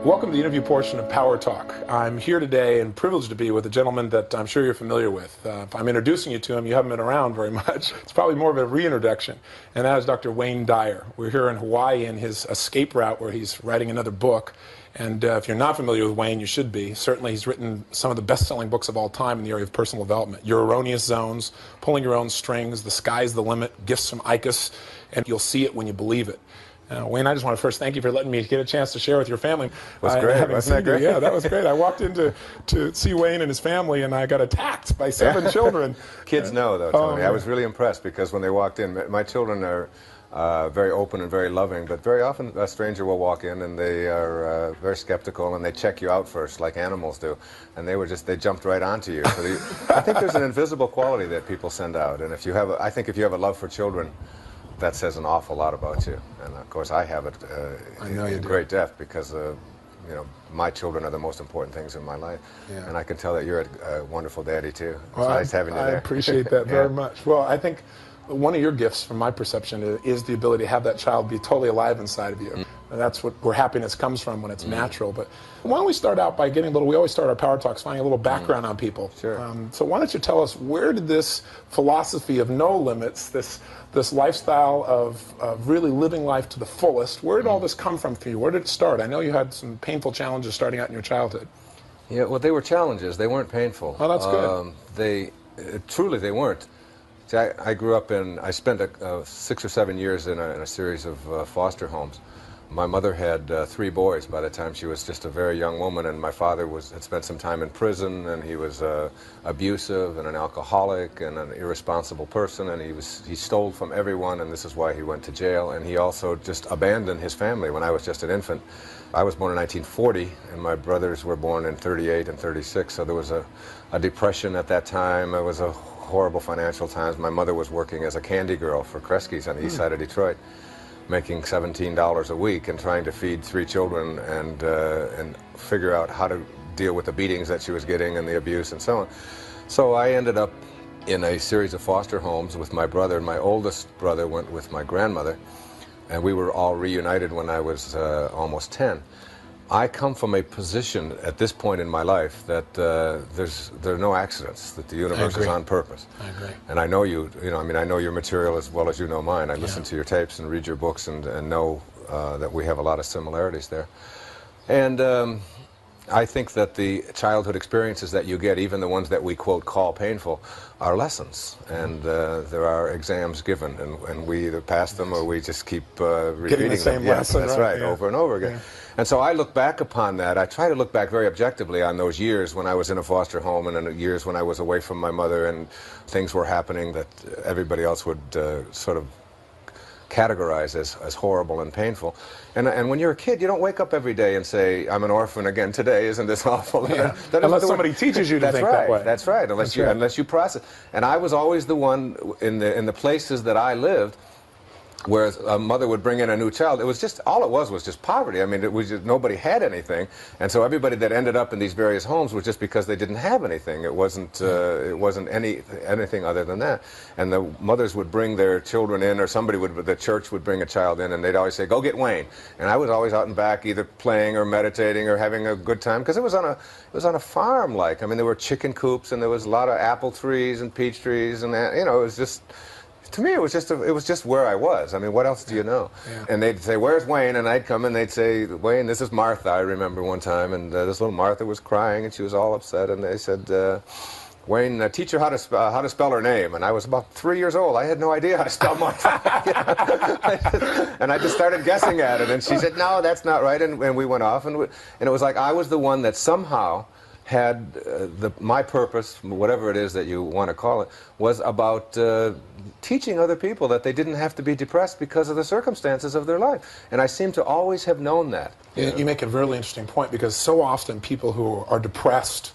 Welcome to the interview portion of Power Talk. I'm here today and privileged to be with a gentleman that I'm sure you're familiar with. If I'm introducing you to him, you haven't been around very much. It's probably more of a reintroduction, and that is Dr. Wayne Dyer. We're here in Hawaii in his escape route where he's writing another book. And if you're not familiar with Wayne, you should be. Certainly he's written some of the best-selling books of all time in the area of personal development. Your Erroneous Zones, Pulling Your Own Strings, The Sky's the Limit, Gifts from Icus, and You'll See It When You Believe It. Wayne, I just want to first thank you for letting me get a chance to share with your family. That's great. Wasn't that great? Yeah, that was great. I walked in to see Wayne and his family, and I got attacked by 7 children. Kids know, though, Tony. I was really impressed because when they walked in, my children are very open and very loving, but very often a stranger will walk in and they are very skeptical and they check you out first, like animals do. And they jumped right onto you. So I think there's an invisible quality that people send out, and I think if you have a love for children, that says an awful lot about you. And of course I have it in great depth because my children are the most important things in my life. Yeah. And I can tell that you're a wonderful daddy too. It's nice having you there. I appreciate that very much. Well, I think one of your gifts, from my perception, is the ability to have that child be totally alive inside of you. And that's where happiness comes from when it's natural. But why don't we start out by getting we always start our Power Talks finding a little background on people. Sure. So why don't you tell us, where did this philosophy of no limits, this lifestyle of really living life to the fullest, where did all this come from for you? Where did it start? I know you had some painful challenges starting out in your childhood. Yeah, well, they were challenges. They weren't painful. Oh, that's good. Truly, they weren't. See, I grew up I spent 6 or 7 years in a series of foster homes. My mother had 3 boys by the time she was just a very young woman, and my father had spent some time in prison, and he was abusive and an alcoholic and an irresponsible person, and he stole from everyone, and this is why he went to jail. And he also just abandoned his family when I was just an infant. I was born in 1940, and my brothers were born in 38 and 36, so there was a depression at that time. It was a horrible financial times. My mother was working as a candy girl for Kresge's on the east side of Detroit, making $17 a week and trying to feed 3 children and figure out how to deal with the beatings that she was getting and the abuse and so on. So I ended up in a series of foster homes with my brother. My oldest brother went with my grandmother, and we were all reunited when I was almost 10. I come from a position at this point in my life that there are no accidents, that the universe is on purpose. I agree. And I know I know your material as well as you know mine. I listen to your tapes and read your books and know that we have a lot of similarities there. And I think that the childhood experiences that you get, even the ones that we, quote, call painful, are lessons. And there are exams given, and we either pass them or we just keep repeating the same them. lesson, That's right, over and over again. Yeah. And so I look back upon that. I try to look back very objectively on those years when I was in a foster home and in the years when I was away from my mother and things were happening that everybody else would sort of categorize as horrible and painful. And when you're a kid, you don't wake up every day and say, I'm an orphan again today, isn't this awful? Yeah. Unless somebody teaches you to think that way. That's right, unless you process. And I was always the one in the places that I lived where a mother would bring in a new child. It was just, all it was just poverty. I mean, it was just, nobody had anything. And so everybody that ended up in these various homes was just because they didn't have anything. It wasn't anything other than that. And the mothers would bring their children in, or the church would bring a child in, and they'd always say, go get Wayne. And I was always out and back either playing or meditating or having a good time, because it was on a farm. Like, I mean, there were chicken coops and there was a lot of apple trees and peach trees, and it was just, to me, it was just where I was. I mean, what else do you know? Yeah. And they'd say, where's Wayne? And I'd come and they'd say, Wayne, this is Martha. I remember one time, and this little Martha was crying and she was all upset, and they said, Wayne, teach her how to spell her name. And I was about 3 years old. I had no idea how to spell Martha. And I just started guessing at it. And she said, no, that's not right. And we went off, and it was like I was the one that somehow had my purpose, whatever it is that you want to call it, was about teaching other people that they didn't have to be depressed because of the circumstances of their life. And I seem to always have known that. You make a really interesting point, because so often people who are depressed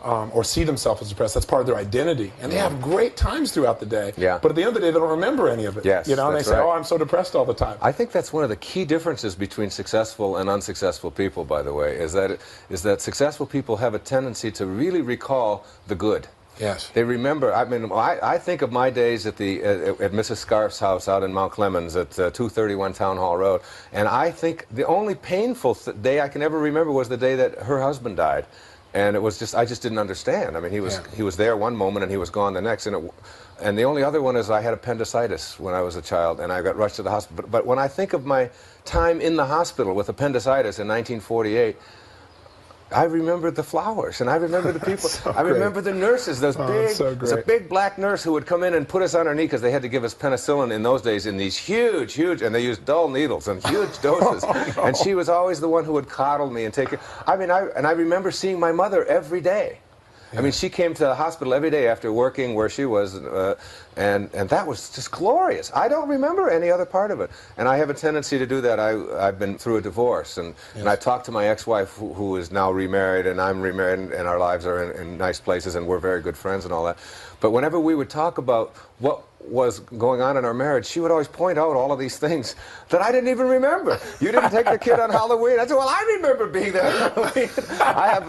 or see themselves as depressed, that's part of their identity. And they have great times throughout the day, but at the end of the day, they don't remember any of it. Yes, and they say, oh, I'm so depressed all the time. I think that's one of the key differences between successful and unsuccessful people, by the way, is that successful people have a tendency to really recall the good. Yes. They remember. I mean, I think of my days at Mrs. Scarf's house out in Mount Clemens at 231 Town Hall Road, and I think the only painful day I can ever remember was the day that her husband died, and it was just I just didn't understand. I mean, he was there one moment and he was gone the next, and the only other one is I had appendicitis when I was a child, and I got rushed to the hospital. But when I think of my time in the hospital with appendicitis in 1948. I remember the flowers, and I remember the people. So I remember the nurses. There's a big black nurse who would come in and put us on her knee because they had to give us penicillin in those days in these huge, and they used dull needles and huge doses. No. And she was always the one who would coddle me and take care. I mean, I remember seeing my mother every day. I mean, she came to the hospital every day after working where she was, and that was just glorious. I don't remember any other part of it, and I have a tendency to do that. I've been through a divorce, and I talked to my ex-wife, who is now remarried, and I'm remarried, and our lives are in nice places, and we're very good friends and all that. But whenever we would talk about what was going on in our marriage, she would always point out all of these things that I didn't even remember. You didn't take the kid on Halloween. I said, well, I remember being there on Halloween. I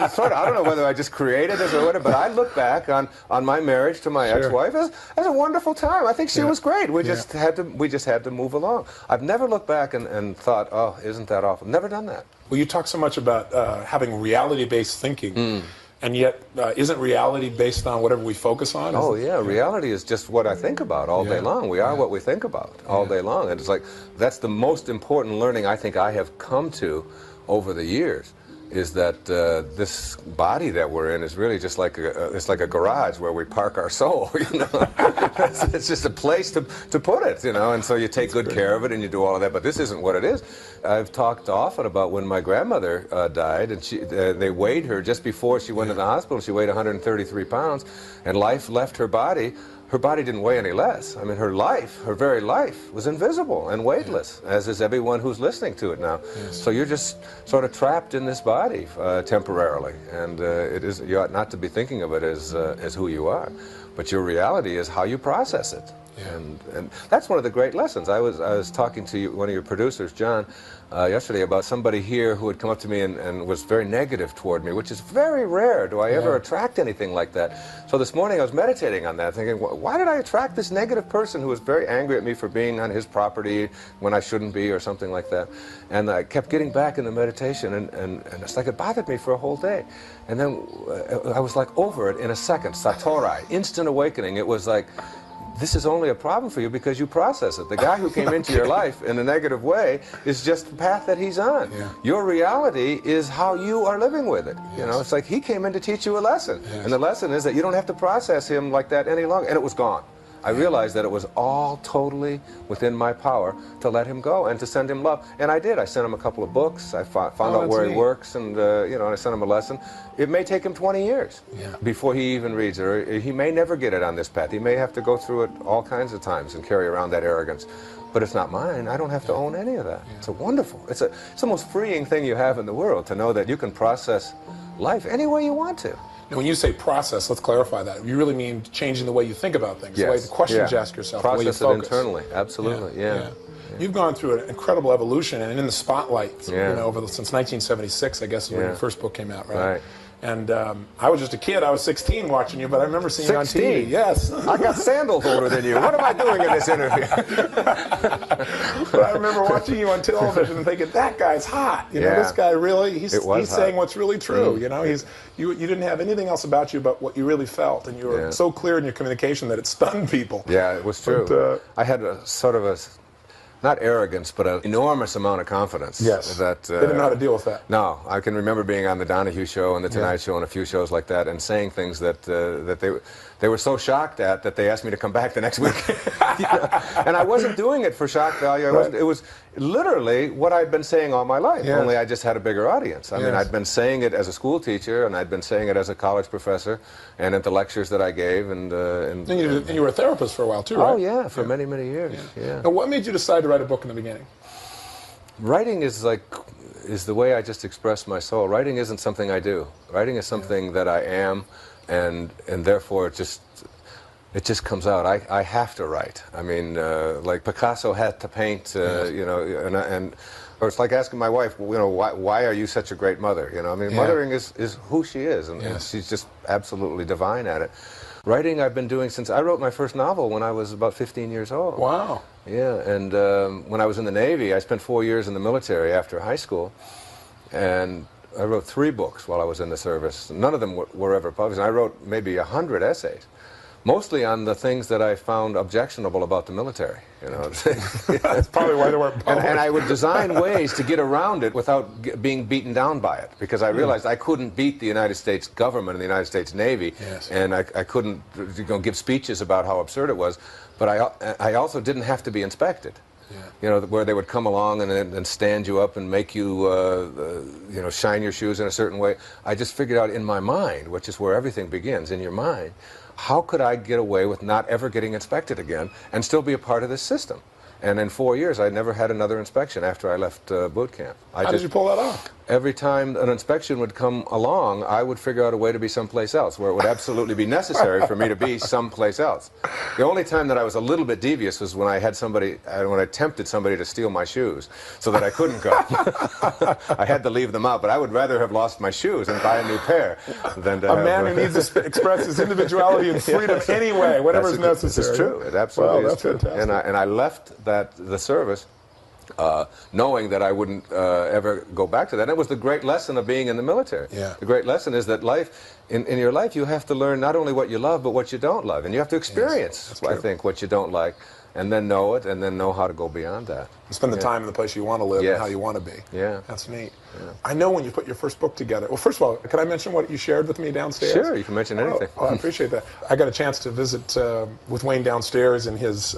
don't know whether I just created this or whatever, but I look back on my marriage to my ex-wife as a wonderful time. I think she was great. We just had to move along. I've never looked back and thought, oh, isn't that awful? Never done that. Well, you talk so much about having reality-based thinking. And yet, isn't reality based on whatever we focus on? Oh, yeah. Reality is just what I think about all day long. We are what we think about all day long. And it's like, that's the most important learning I think I have come to over the years, is that this body that we're in is really just like it's like a garage where we park our soul, you know. It's just a place to put it, you know, and so you take good care of it and you do all of that, but this isn't what it is. I've talked often about when my grandmother died, and they weighed her just before she went to the hospital. She weighed 133 pounds, and life left her body. Her body didn't weigh any less. I mean, her very life, was invisible and weightless, as is everyone who's listening to it now. So you're just sort of trapped in this body temporarily, and you ought not to be thinking of it as who you are, but your reality is how you process it. And that's one of the great lessons. I was talking to one of your producers, John, yesterday about somebody here who had come up to me and was very negative toward me, which is very rare. Do I ever attract anything like that? So this morning I was meditating on that, thinking, why did I attract this negative person who was very angry at me for being on his property when I shouldn't be, or something like that? And I kept getting back in the meditation, and it's like it bothered me for a whole day. And then I was like over it in a second, satori, instant awakening. It was like, this is only a problem for you because you process it. The guy who came into your life in a negative way is just the path that he's on. Your reality is how you are living with it. You know, it's like he came in to teach you a lesson. And the lesson is that you don't have to process him like that any longer. And it was gone. I realized that it was all totally within my power to let him go and to send him love. And I did. I sent him a couple of books. I found out where he works, and you know, and I sent him a lesson. It may take him 20 years before he even reads it, or he may never get it on this path. He may have to go through it all kinds of times and carry around that arrogance. But it's not mine. I don't have to own any of that. It's a wonderful. It's the most freeing thing you have in the world, to know that you can process life any way you want to. Now, when you say process, let's clarify that. You really mean changing the way you think about things, the way the questions you ask yourself, the way you focus. Process it internally, absolutely, You've gone through an incredible evolution, and in the spotlight, you know, since 1976, I guess, is when your first book came out, right? And I was just a kid. I was 16 watching you, but I remember seeing you on TV. Yes. I got sandals older than you. What am I doing in this interview? But I remember watching you on television and thinking, that guy's hot. You know, this guy really, he's saying what's really true. You know, you didn't have anything else about you but what you really felt, and you were so clear in your communication that it stunned people. Yeah, it was true. But, I had a sort of a, not arrogance, but an enormous amount of confidence. Yes. That, they didn't know how to deal with that. No. I can remember being on the Donahue Show and the Tonight Show and a few shows like that, and saying things that they were so shocked at that they asked me to come back the next week. You know? And I wasn't doing it for shock value. It was literally what I'd been saying all my life, only I just had a bigger audience. I mean, I'd been saying it as a school teacher, and I'd been saying it as a college professor, and at the lectures that I gave. And you were a therapist for a while, too, right? Oh, yeah, for many, many years. Yeah. Now, what made you decide to write a book in the beginning? Writing is the way I just express my soul. Writing isn't something I do. Writing is something that I am, and therefore it just comes out. I have to write. I mean, like Picasso had to paint, you know, and or it's like asking my wife, you know, why are you such a great mother? You know, I mean, mothering is who she is, and she's just absolutely divine at it. Writing I've been doing since I wrote my first novel when I was about 15 years old. Wow. Yeah, and when I was in the Navy, I spent 4 years in the military after high school, and I wrote 3 books while I was in the service. None of them were ever published. And I wrote maybe 100 essays, mostly on the things that I found objectionable about the military. You know, that's probably why they weren't published. And I would design ways to get around it without being beaten down by it, because I realized I couldn't beat the United States government and the United States Navy, and I couldn't give speeches about how absurd it was. But I also didn't have to be inspected. You know, where they would come along and stand you up and make you, you know, shine your shoes in a certain way. I just figured out in my mind, which is where everything begins, in your mind, how could I get away with not ever getting inspected again and still be a part of this system? And in 4 years, I never had another inspection after I left boot camp. How did you pull that off? Every time an inspection would come along, I would figure out a way to be someplace else, where it would absolutely be necessary for me to be someplace else. The only time that I was a little bit devious was when I had somebody, when I tempted somebody to steal my shoes, so that I couldn't go. I had to leave them out, but I would rather have lost my shoes and buy a new pair than to a man who needs to express his individuality and freedom anyway, whatever is necessary. It's true. It absolutely is true. Fantastic. And I left the service knowing that I wouldn't ever go back to that. And it was the great lesson of being in the military. Yeah. The great lesson is that life, in your life, you have to learn not only what you love, but what you don't love. And you have to experience, I think, what you don't like, and then know it, and then know how to go beyond that. And spend the time in the place you want to live and how you want to be. Yeah. That's neat. Yeah. I know when you put your first book together. Well, first of all, can I mention what you shared with me downstairs? Sure, you can mention anything. Oh, I appreciate that. I got a chance to visit with Wayne downstairs in his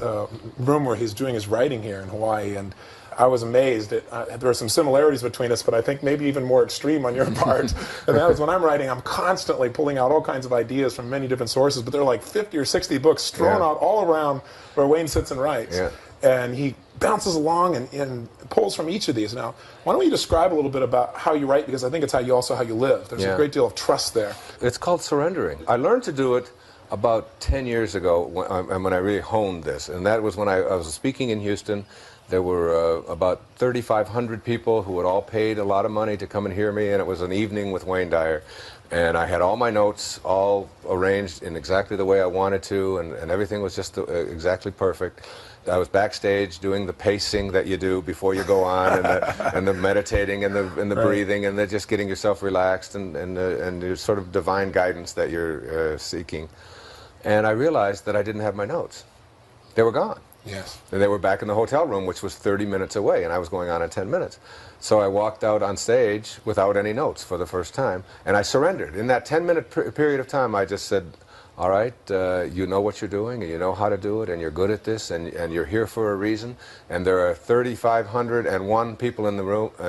room where he's doing his writing here in Hawaii, and I was amazed. There are some similarities between us, but I think maybe even more extreme on your part. And that is, when I'm writing, I'm constantly pulling out all kinds of ideas from many different sources, but there are like 50 or 60 books strewn out all around where Wayne sits and writes. Yeah. And he bounces along and pulls from each of these. Now, why don't you describe a little bit about how you write, because I think it's how you live. There's a great deal of trust there. It's called surrendering. I learned to do it about 10 years ago when I really honed this, and that was when I was speaking in Houston. There were about 3,500 people who had all paid a lot of money to come and hear me, and it was an evening with Wayne Dyer. And I had all my notes all arranged in exactly the way I wanted to, and everything was just exactly perfect. I was backstage doing the pacing that you do before you go on, and the meditating and the breathing, and just getting yourself relaxed, and the sort of divine guidance that you're seeking. And I realized that I didn't have my notes. They were gone. Yes. And they were back in the hotel room, which was 30 minutes away, and I was going on in 10 minutes. So I walked out on stage without any notes for the first time, and I surrendered. In that 10-minute period of time, I just said, all right, you know what you're doing, and you know how to do it, and you're good at this, and you're here for a reason, and there are 3,501 people in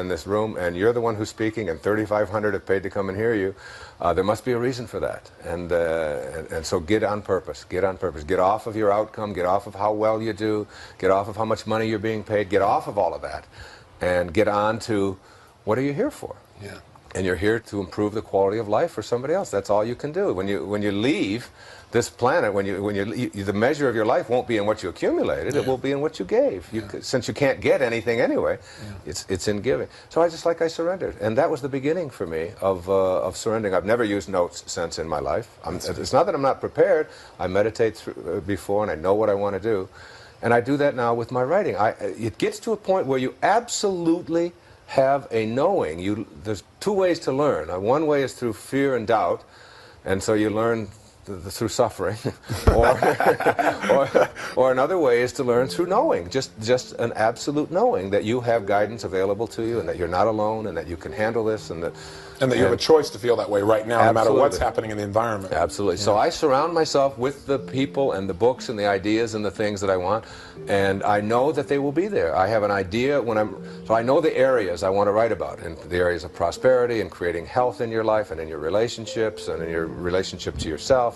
this room, and you're the one who's speaking, and 3,500 have paid to come and hear you. There must be a reason for that, and so get on purpose. Get on purpose. Get off of your outcome. Get off of how well you do. Get off of how much money you're being paid. Get off of all of that, and get on to what are you here for? Yeah. And you're here to improve the quality of life for somebody else. That's all you can do. When you leave this planet, the measure of your life won't be in what you accumulated. It will be in what you gave. Since you can't get anything anyway, it's in giving. So I surrendered, and that was the beginning for me of surrendering. I've never used notes since in my life. It's not that I'm not prepared. I meditate before, and I know what I want to do, and I do that now with my writing. It gets to a point where you absolutely have a knowing. There's 2 ways to learn. One way is through fear and doubt, and so you learn through suffering, or another way is to learn through knowing, just an absolute knowing that you have guidance available to you, and that you're not alone, and that you can handle this, and that you have a choice to feel that way right now, no matter what's happening in the environment. Absolutely. So I surround myself with the people and the books and the ideas and the things that I want, and I know that they will be there. I have an idea so I know the areas I want to write about, and the areas of prosperity and creating health in your life and in your relationships and in your relationship to yourself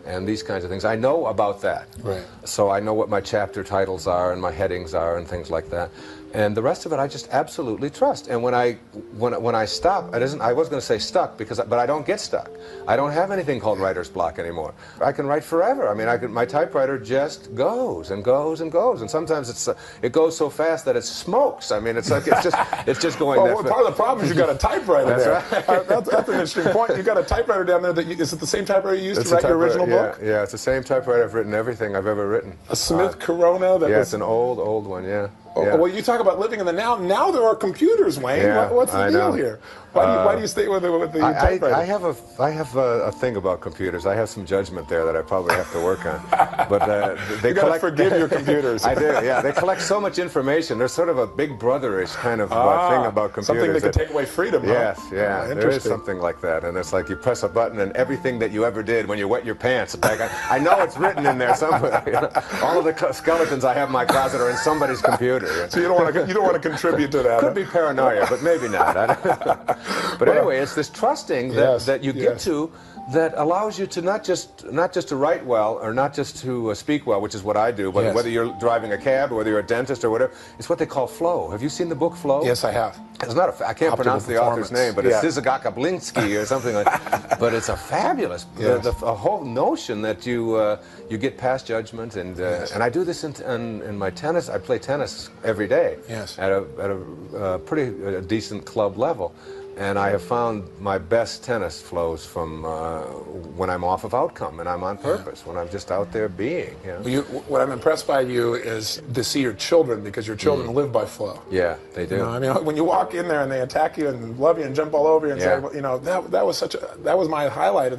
and these kinds of things. I know about that. Right. So I know what my chapter titles are and my headings are and things like that. And the rest of it, I just absolutely trust. And when I stop, I was going to say stuck, but I don't get stuck. I don't have anything called writer's block anymore. I can write forever. I mean, my typewriter just goes and goes and goes. And sometimes it goes so fast that it smokes. I mean, it's just going. Well, part of the problem is you got a typewriter that's there. Right. That's an interesting point. You got a typewriter down there. Is it the same typewriter you used to write your original book? Yeah, it's the same typewriter. I've written everything I've ever written. A Smith Corona. It's an old one. Yeah. Yeah. Well, you talk about living in the now. Now there are computers, Wayne. Yeah, What's the deal here? Why do you stay with the typewriter? I have a thing about computers. I have some judgment there that I probably have to work on. But they gotta forgive your computers. I do. Yeah, they collect so much information. There's sort of a big brotherish kind of thing about computers. Something that can take away freedom. Yes, huh? yeah. There is something like that, and it's like you press a button, and everything that you ever did when you wet your pants. Like I know it's written in there somewhere. You know? All of the skeletons I have in my closet are in somebody's computer. So you don't want to contrip to that. Could be paranoia, but maybe not. But anyway, it's this trusting that you get to that allows you to not just to write well or not just to speak well, which is what I do, but whether you're driving a cab or whether you're a dentist or whatever, it's what they call flow. Have you seen the book Flow? Yes, I have. It's not I can't pronounce the author's name, but it's Sizagakablinsky or something like that. But it's a fabulous, the whole notion that you get past judgment, and I do this in my tennis. I play tennis every day at a pretty decent club level. And I have found my best tennis flows from when I'm off of outcome and I'm on purpose, when I'm just out there being. You know? What I'm impressed by you is to see your children, because your children live by flow. Yeah, they do. You know, I mean, when you walk in there and they attack you and love you and jump all over you and say, well, you know, that was my highlight.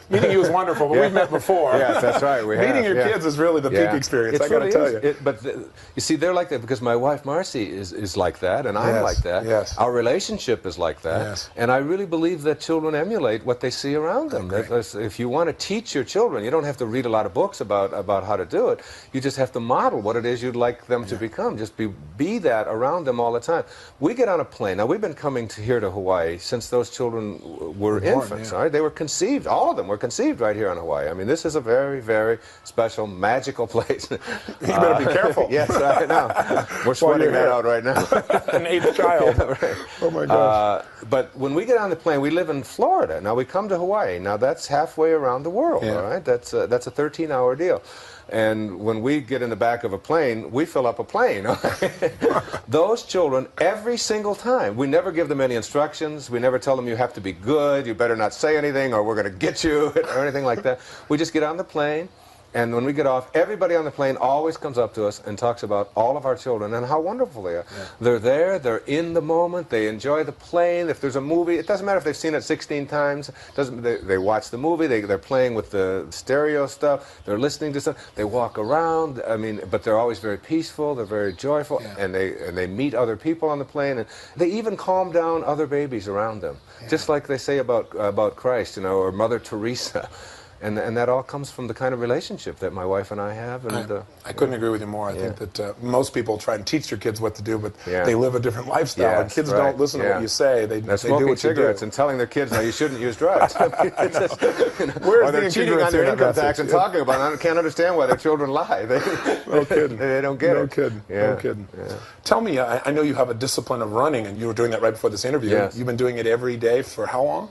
Meeting you was wonderful, but we've met before. Yes, that's right. Meeting your kids is really the peak experience. I got to tell you. But you see, they're like that because my wife Marcy is like that, and I'm like that. Yes. Our relationship is like that. Yes. And I really believe that children emulate what they see around them. If you want to teach your children, you don't have to read a lot of books about how to do it. You just have to model what it is you'd like them to become. Just be that around them all the time. We get on a plane. Now, we've been coming here to Hawaii since those children were infants. All right? They were conceived. All of them were conceived right here in Hawaii. I mean, this is a very, very special, magical place. You better be careful. Yes, I know. We're sweating that out right now. An eighth child. Yeah, right. Oh, my gosh. But when we get on the plane, we live in Florida. Now, we come to Hawaii. Now, that's halfway around the world, all right? That's a 13-hour deal. And when we get in the back of a plane, we fill up a plane. Those children, every single time, we never give them any instructions. We never tell them you have to be good, you better not say anything, or we're going to get you, or anything like that. We just get on the plane. And when we get off, everybody on the plane always comes up to us and talks about all of our children and how wonderful they are. Yeah. They're there, they're in the moment, they enjoy the plane. If there's a movie, it doesn't matter if they've seen it 16 times. They watch the movie, they're playing with the stereo stuff, they're listening to stuff, they walk around, I mean, but they're always very peaceful, they're very joyful, and they meet other people on the plane, and they even calm down other babies around them. Just like they say about Christ, you know, or Mother Teresa. And that all comes from the kind of relationship that my wife and I have. And I couldn't agree with you more. I think that most people try and teach their kids what to do, but they live a different lifestyle. And kids don't listen to what you say. They do smoking what cigarettes and telling their kids, no, you shouldn't use drugs. Where's they're cheating on their income tax and talking about it. I can't understand why their children lie. No kidding. They don't get it. No kidding. No kidding. Yeah. Tell me, I know you have a discipline of running, and you were doing that right before this interview. Yes. You've been doing it every day for how long?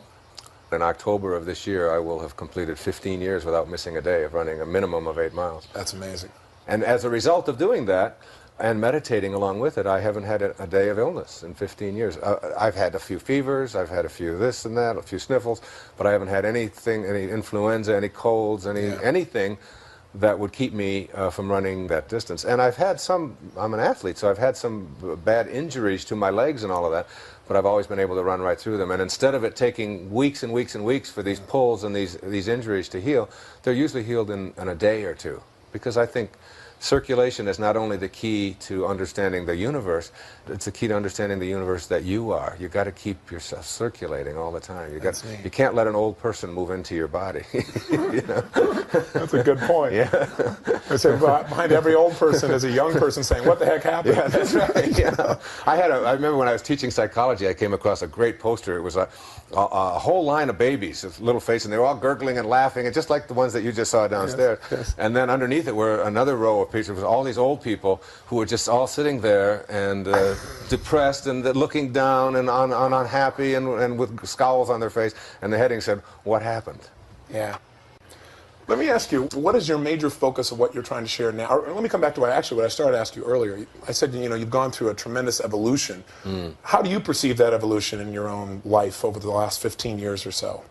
In October of this year, I will have completed 15 years without missing a day of running a minimum of 8 miles. That's amazing. And as a result of doing that, and meditating along with it, I haven't had a day of illness in 15 years. I've had a few fevers, I've had a few this and that, a few sniffles, but I haven't had anything, any influenza, any colds, anything that would keep me from running that distance. And I've had I'm an athlete, so I've had some bad injuries to my legs and all of that, but I've always been able to run right through them. And instead of it taking weeks and weeks and weeks for these pulls and these injuries to heal, they're usually healed in a day or two. Because I think circulation is not only the key to understanding the universe, it's the key to understanding the universe that you are. You've got to keep yourself circulating all the time. You can't let an old person move into your body. You know? That's a good point. Yeah. I say behind every old person is a young person saying, what the heck happened? Yeah, that's right. Yeah. I remember when I was teaching psychology, I came across a great poster. It was a whole line of babies, a little face, and they were all gurgling and laughing, and just like the ones that you just saw downstairs. Yes. And then underneath it were another row of picture was all these old people who were just all sitting there and depressed and looking down and unhappy and with scowls on their face. And the heading said, "What happened?" Yeah. Let me ask you, what is your major focus of what you're trying to share now? Or let me come back to what I started to ask you earlier. I said, you've gone through a tremendous evolution. How do you perceive that evolution in your own life over the last 15 years or so?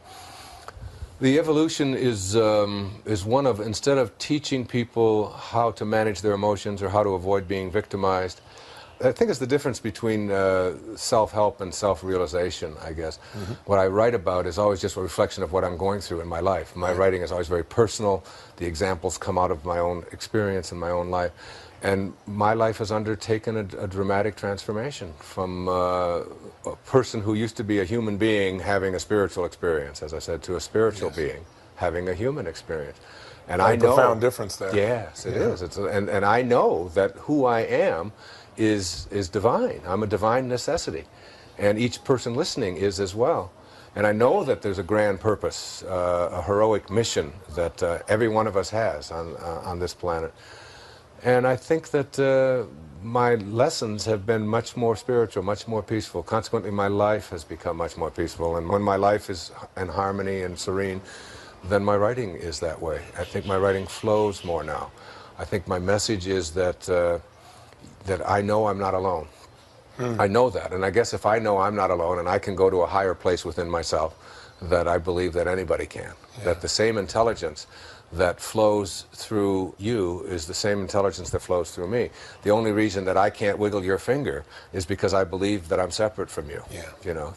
The evolution is one of, instead of teaching people how to manage their emotions or how to avoid being victimized, I think it's the difference between self-help and self-realization, I guess. What I write about is always just a reflection of what I'm going through in my life. My writing is always very personal. The examples come out of my own experience in my own life. And my life has undertaken a dramatic transformation from a person who used to be a human being having a spiritual experience, as I said, to a spiritual being having a human experience. And I know, profound difference there. Yes, it is. And I know that who I am is divine. I'm a divine necessity, and each person listening is as well. And I know that there's a grand purpose, a heroic mission that every one of us has on this planet. And I think that my lessons have been much more spiritual, much more peaceful. Consequently, my life has become much more peaceful. And when my life is in harmony and serene, then my writing is that way. I think my writing flows more now. I think my message is that I know I'm not alone. I know that, and I guess if I know I'm not alone and I can go to a higher place within myself, that I believe that anybody can. That the same intelligence that flows through you is the same intelligence that flows through me. The only reason that I can't wiggle your finger is because I believe that I'm separate from you.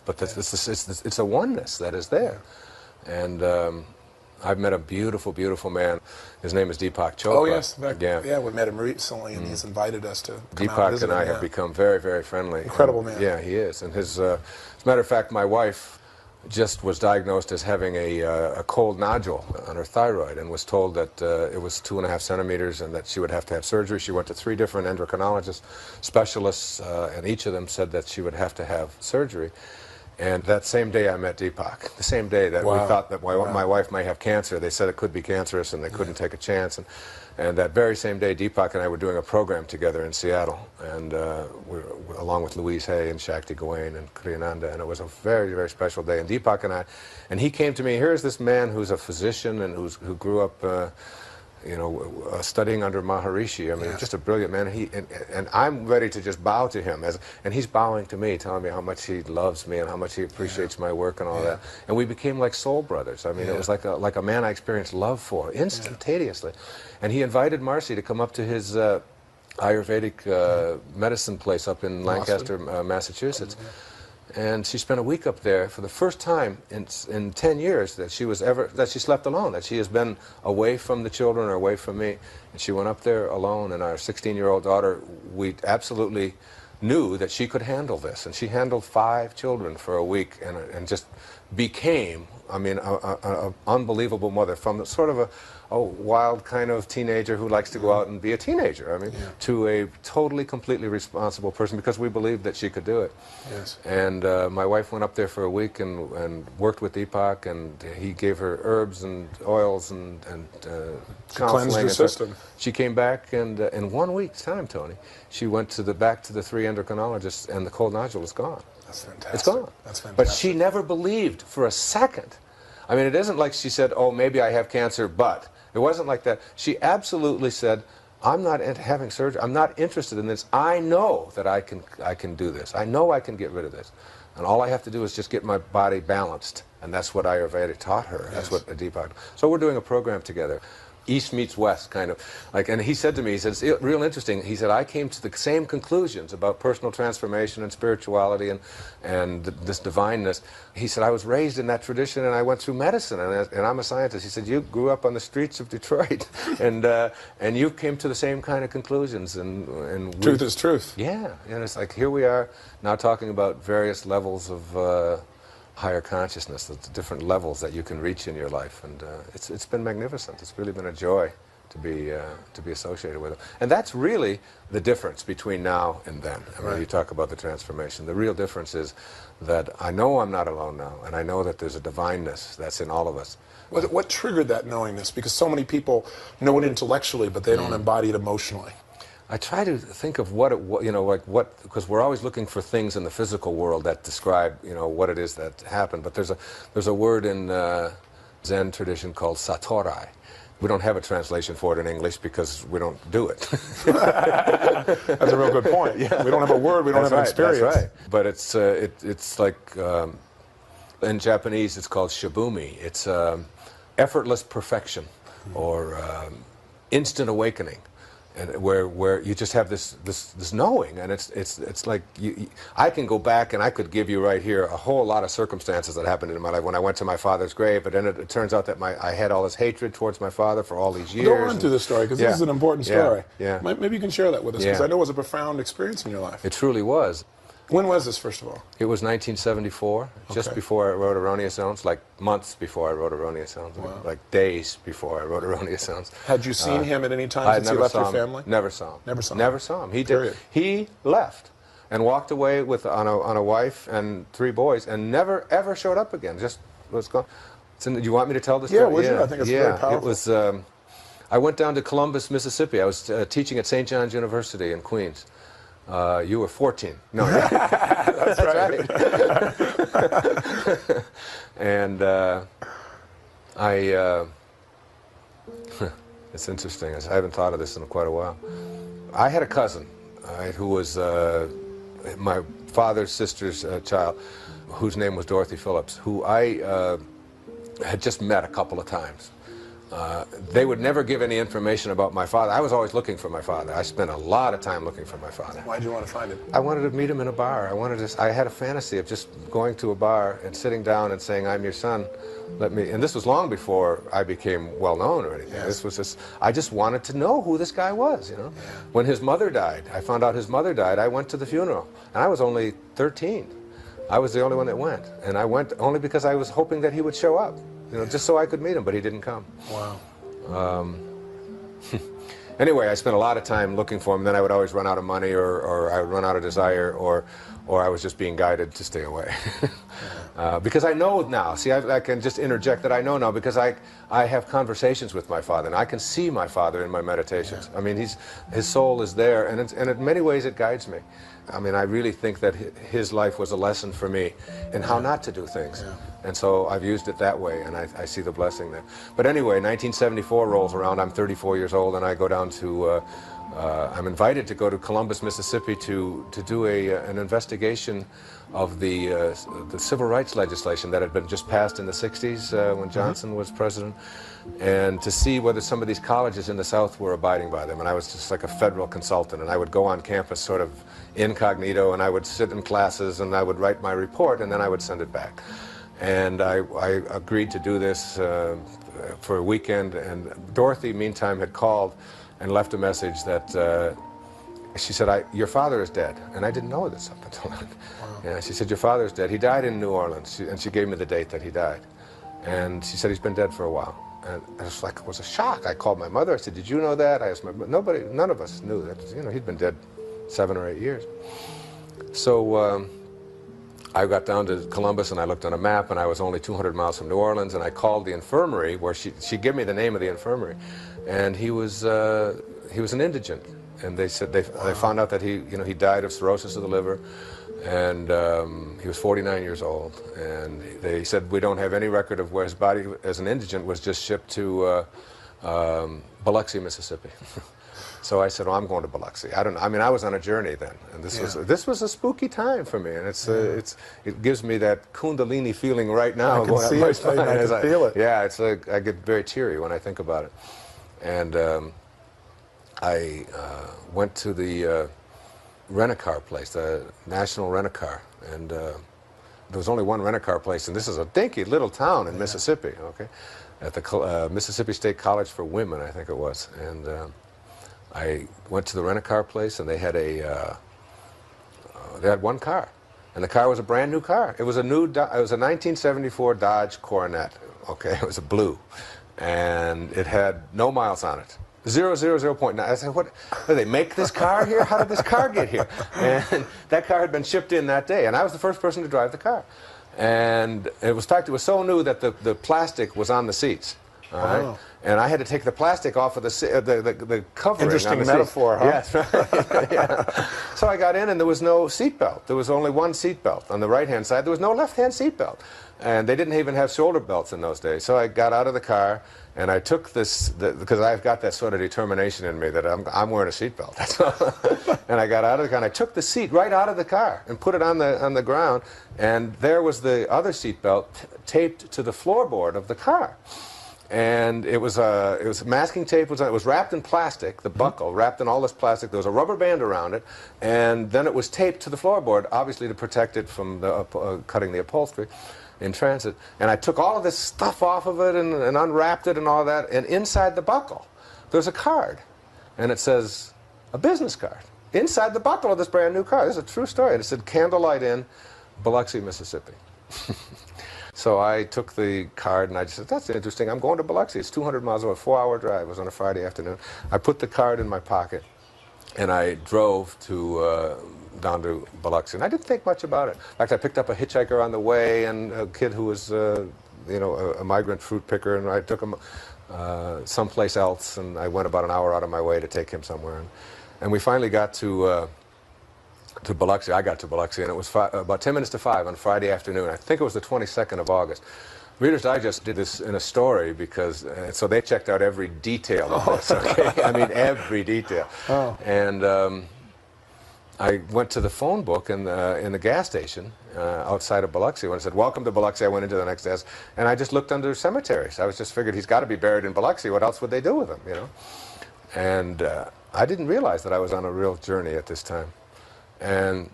But it's a oneness that is there. And I've met a beautiful, beautiful man. His name is Deepak Chopra. Oh, yes. Yeah, we met him recently, and he's invited us to come out and visit Deepak and I him, have become very, very friendly. Incredible man. Yeah, he is. And as a matter of fact, my wife just was diagnosed as having a cold nodule on her thyroid and was told that it was 2.5 centimeters and that she would have to have surgery. She went to 3 different endocrinologists, specialists, and each of them said that she would have to have surgery. And that same day I met Deepak, the same day that we thought that my wife might have cancer. They said it could be cancerous and they couldn't take a chance. And that very same day, Deepak and I were doing a program together in Seattle, and along with Louise Hay and Shakti Gawain and Kriyananda, and it was a very, very special day. And Deepak and he came to me. Here's this man who's a physician and who grew up studying under Maharishi. I mean, just a brilliant man. And I'm ready to just bow to him, and he's bowing to me, telling me how much he loves me and how much he appreciates my work and all that. And we became like soul brothers. I mean, it was like a man I experienced love for instantaneously. And he invited Marcy to come up to his Ayurvedic medicine place up in Lancaster, Massachusetts. And she spent a week up there for the first time in 10 years that she slept alone, that she has been away from the children or away from me. And she went up there alone, and our 16-year-old daughter, we absolutely knew that she could handle this. And she handled 5 children for a week and just became, I mean, an unbelievable mother, from sort of a wild kind of teenager who likes to go out and be a teenager, I mean, to a totally, completely responsible person, because we believed that she could do it. Yes. And my wife went up there for a week and worked with Deepak, and he gave her herbs and oils and cleansed her system. She came back, and in 1 week's time, Tony, she went back to the 3 endocrinologists, and the cold nodule is gone. That's fantastic. It's gone. That's fantastic. But she never believed for a second. I mean, it isn't like she said, "Oh, maybe I have cancer," but it wasn't like that. She absolutely said, "I'm not having surgery. I'm not interested in this. I know that I can do this. I know I can get rid of this. And all I have to do is just get my body balanced." And that's what Ayurveda taught her. That's what Deepak. So we're doing a program together. East meets West, kind of. And he said to me, he said, "It's real interesting." He said, "I came to the same conclusions about personal transformation and spirituality and this divineness." He said, "I was raised in that tradition, and I went through medicine, and I'm a scientist." He said, "You grew up on the streets of Detroit, and you came to the same kind of conclusions." And truth is truth. Yeah, and it's like, here we are now talking about various levels of higher consciousness, the different levels that you can reach in your life, and it's been magnificent. It's really been a joy to be associated with him. And that's really the difference between now and then. I mean, you talk about the transformation. The real difference is that I know I'm not alone now, and I know that there's a divineness that's in all of us. What triggered that knowingness? Because so many people know it intellectually, but they don't embody it emotionally. I try to think of what it, you know, like what, because we're always looking for things in the physical world that describe, you know, what it is that happened. But there's a word in Zen tradition called satorai. We don't have a translation for it in English because we don't do it. That's a real good point. Yeah. We don't have a word, we don't have an experience. That's right. But it's like, in Japanese it's called shibumi. It's effortless perfection, or instant awakening. And where you just have this knowing, and it's like I can go back and I could give you right here a whole lot of circumstances that happened in my life when I went to my father's grave, but then it turns out that I had all this hatred towards my father for all these years. Go on through the story, because this is an important story. Yeah. Maybe you can share that with us, because I know it was a profound experience in your life. It truly was. When was this, first of all? It was 1974, just before I wrote Erroneous Zones, like months before I wrote Erroneous Zones, like days before I wrote Erroneous Zones. Had you seen him at any time since he left your family? Never saw him. Never saw him? Never saw him. He did. He left and walked away with on a wife and 3 boys, and never ever showed up again. Just was gone. Do you want me to tell the story? Yeah, would you? I think it's very powerful. It was. I went down to Columbus, Mississippi. I was teaching at St. John's University in Queens. You were 14. No, that's right. And it's interesting. I haven't thought of this in quite a while. I had a cousin who was my father's sister's child, whose name was Dorothy Phillips, who I had just met a couple of times. They would never give any information about my father. I was always looking for my father. I spent a lot of time looking for my father. Why did you want to find him? I wanted to meet him in a bar. I had a fantasy of just going to a bar and sitting down and saying, "I'm your son. Let me." And this was long before I became well known or anything. Yes. This was just. I just wanted to know who this guy was. You know, when his mother died, I found out his mother died. I went to the funeral, and I was only 13. I was the only one that went, and I went only because I was hoping that he would show up. You know, just so I could meet him, but he didn't come. Wow. Anyway, I spent a lot of time looking for him. Then I would always run out of money, or I would run out of desire, or I was just being guided to stay away. Because I know now. See, I can just interject that I know now because I have conversations with my father, and I can see my father in my meditations. I mean, his soul is there, and in many ways it guides me. I mean, I really think that his life was a lesson for me in how not to do things. And so I've used it that way, and I see the blessing there. But anyway, 1974 rolls around. I'm 34 years old, and I go down to, I'm invited to go to Columbus, Mississippi to do an investigation of the civil rights legislation that had been just passed in the 60s when Johnson was president, and to see whether some of these colleges in the South were abiding by them. And I was just like a federal consultant, and I would go on campus sort of incognito, and I would sit in classes, and I would write my report, and then I would send it back. And I agreed to do this for a weekend, and Dorothy, meantime, had called and left a message that she said, your father is dead. And I didn't know this up until then. Wow. Yeah, she said, your father is dead. He died in New Orleans. And she gave me the date that he died. And she said, he's been dead for a while. And it was a shock. I called my mother. I said, did you know that? I asked none of us knew that. You know, he'd been dead 7 or 8 years. So I got down to Columbus, and I looked on a map, and I was only 200 miles from New Orleans, and I called the infirmary where she gave me the name of the infirmary, and he was an indigent, and they said they found out that he died of cirrhosis of the liver, and he was 49 years old, and they said we don't have any record of where his body as an indigent was just shipped to Biloxi, Mississippi. So I said, "Well, I'm going to Biloxi." I mean, I was on a journey then, and this was a spooky time for me, and it gives me that Kundalini feeling right now. I can see it. I can feel it. Yeah, it's like I get very teary when I think about it, and I went to the rent-a-car place, the National Rent-a-Car, and there was only one rent-a-car place, and this is a dinky little town in Mississippi. Okay, at the Mississippi State College for Women, I think it was, and. I went to the rent-a-car place, and they had one car, and the car was a brand new car. It was a 1974 Dodge Coronet. Okay, it was a blue, and it had no miles on it. 0.9. I said, what? Did they make this car here? How did this car get here? And that car had been shipped in that day, and I was the first person to drive the car. And it was, in fact, it was so new that the plastic was on the seats. All right? Wow. And I had to take the plastic off of the covering. Interesting on the metaphor, seat. huh? Yes, right. Yeah. So I got in, and there was no seat belt. There was only one seat belt. On the right-hand side, there was no left-hand seat belt. And they didn't even have shoulder belts in those days. So I got out of the car, and I took this, because I've got that sort of determination in me that I'm wearing a seat belt. That's all. And I got out of the car, and I took the seat right out of the car and put it on the ground, and there was the other seat belt taped to the floorboard of the car. And it was masking tape. It was wrapped in plastic, the buckle, wrapped in all this plastic. There was a rubber band around it, and then it was taped to the floorboard, obviously to protect it from cutting the upholstery in transit. And I took all of this stuff off of it and unwrapped it and all that, and inside the buckle, there's a card. And it says, a business card. Inside the buckle of this brand new car. This is a true story. And it said, Candlelight Inn, Biloxi, Mississippi. So I took the card and I just said, that's interesting. I'm going to Biloxi. It's 200 miles away, a 4-hour drive. It was on a Friday afternoon. I put the card in my pocket and I drove down to Biloxi. And I didn't think much about it. In fact, I picked up a hitchhiker on the way and a kid who was, a migrant fruit picker, and I took him someplace else, and I went about an hour out of my way to take him somewhere. And we finally got to Biloxi. I got to Biloxi, and it was about 10 minutes to 5 on Friday afternoon. I think it was the 22nd of August. Reader's Digest did this in a story because, so they checked out every detail of this, okay? I mean, every detail. Oh. And I went to the phone book in the gas station outside of Biloxi. When it said, welcome to Biloxi, I went into the next desk, and I just looked under cemeteries. I was just figured he's got to be buried in Biloxi. What else would they do with him, you know? And I didn't realize that I was on a real journey at this time. And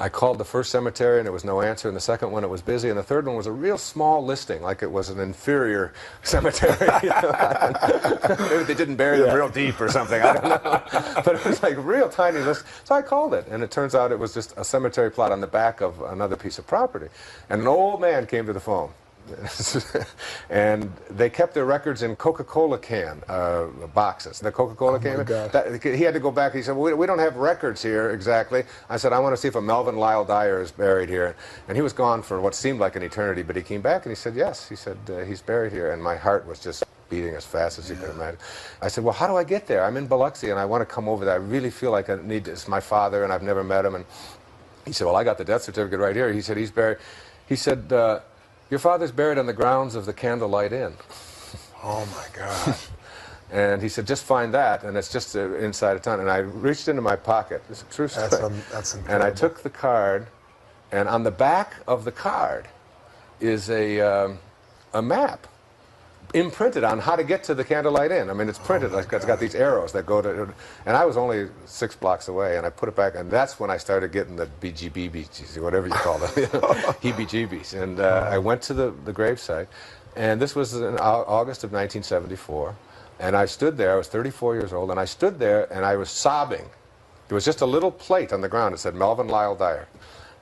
I called the first cemetery and there was no answer, and the second one it was busy, and the third one was a real small listing, like it was an inferior cemetery. You know? Maybe they didn't bury them real deep or something, I don't know. But it was like a real tiny list. So I called it, and it turns out it was just a cemetery plot on the back of another piece of property. And an old man came to the phone. And they kept their records in Coca-Cola can boxes. The Coca-Cola can. He had to go back. He said, well, we don't have records here exactly. I said, I want to see if a Melvin Lyle Dyer is buried here. And he was gone for what seemed like an eternity, but he came back and he said, yes. He said, he's buried here. And my heart was just beating as fast as you could imagine. I said, well, how do I get there? I'm in Biloxi and I want to come over there. I really feel like I need this. It's my father and I've never met him. And he said, well, I got the death certificate right here. He said, he's buried. He said, your father's buried on the grounds of the Candlelight Inn. Oh, my gosh. And he said, just find that, and it's just inside a town. And I reached into my pocket. It's a true story. That's incredible. And I took the card, and on the back of the card is a map imprinted on how to get to the Candlelight Inn. I mean, it's printed. It's got these arrows that go to... And I was only 6 blocks away, and I put it back, and that's when I started getting the BGBs, whatever you call them, heebie-jeebies. And I went to the gravesite, and this was in August of 1974, and I stood there. I was 34 years old, and I stood there, and I was sobbing. There was just a little plate on the ground that said Melvin Lyle Dyer.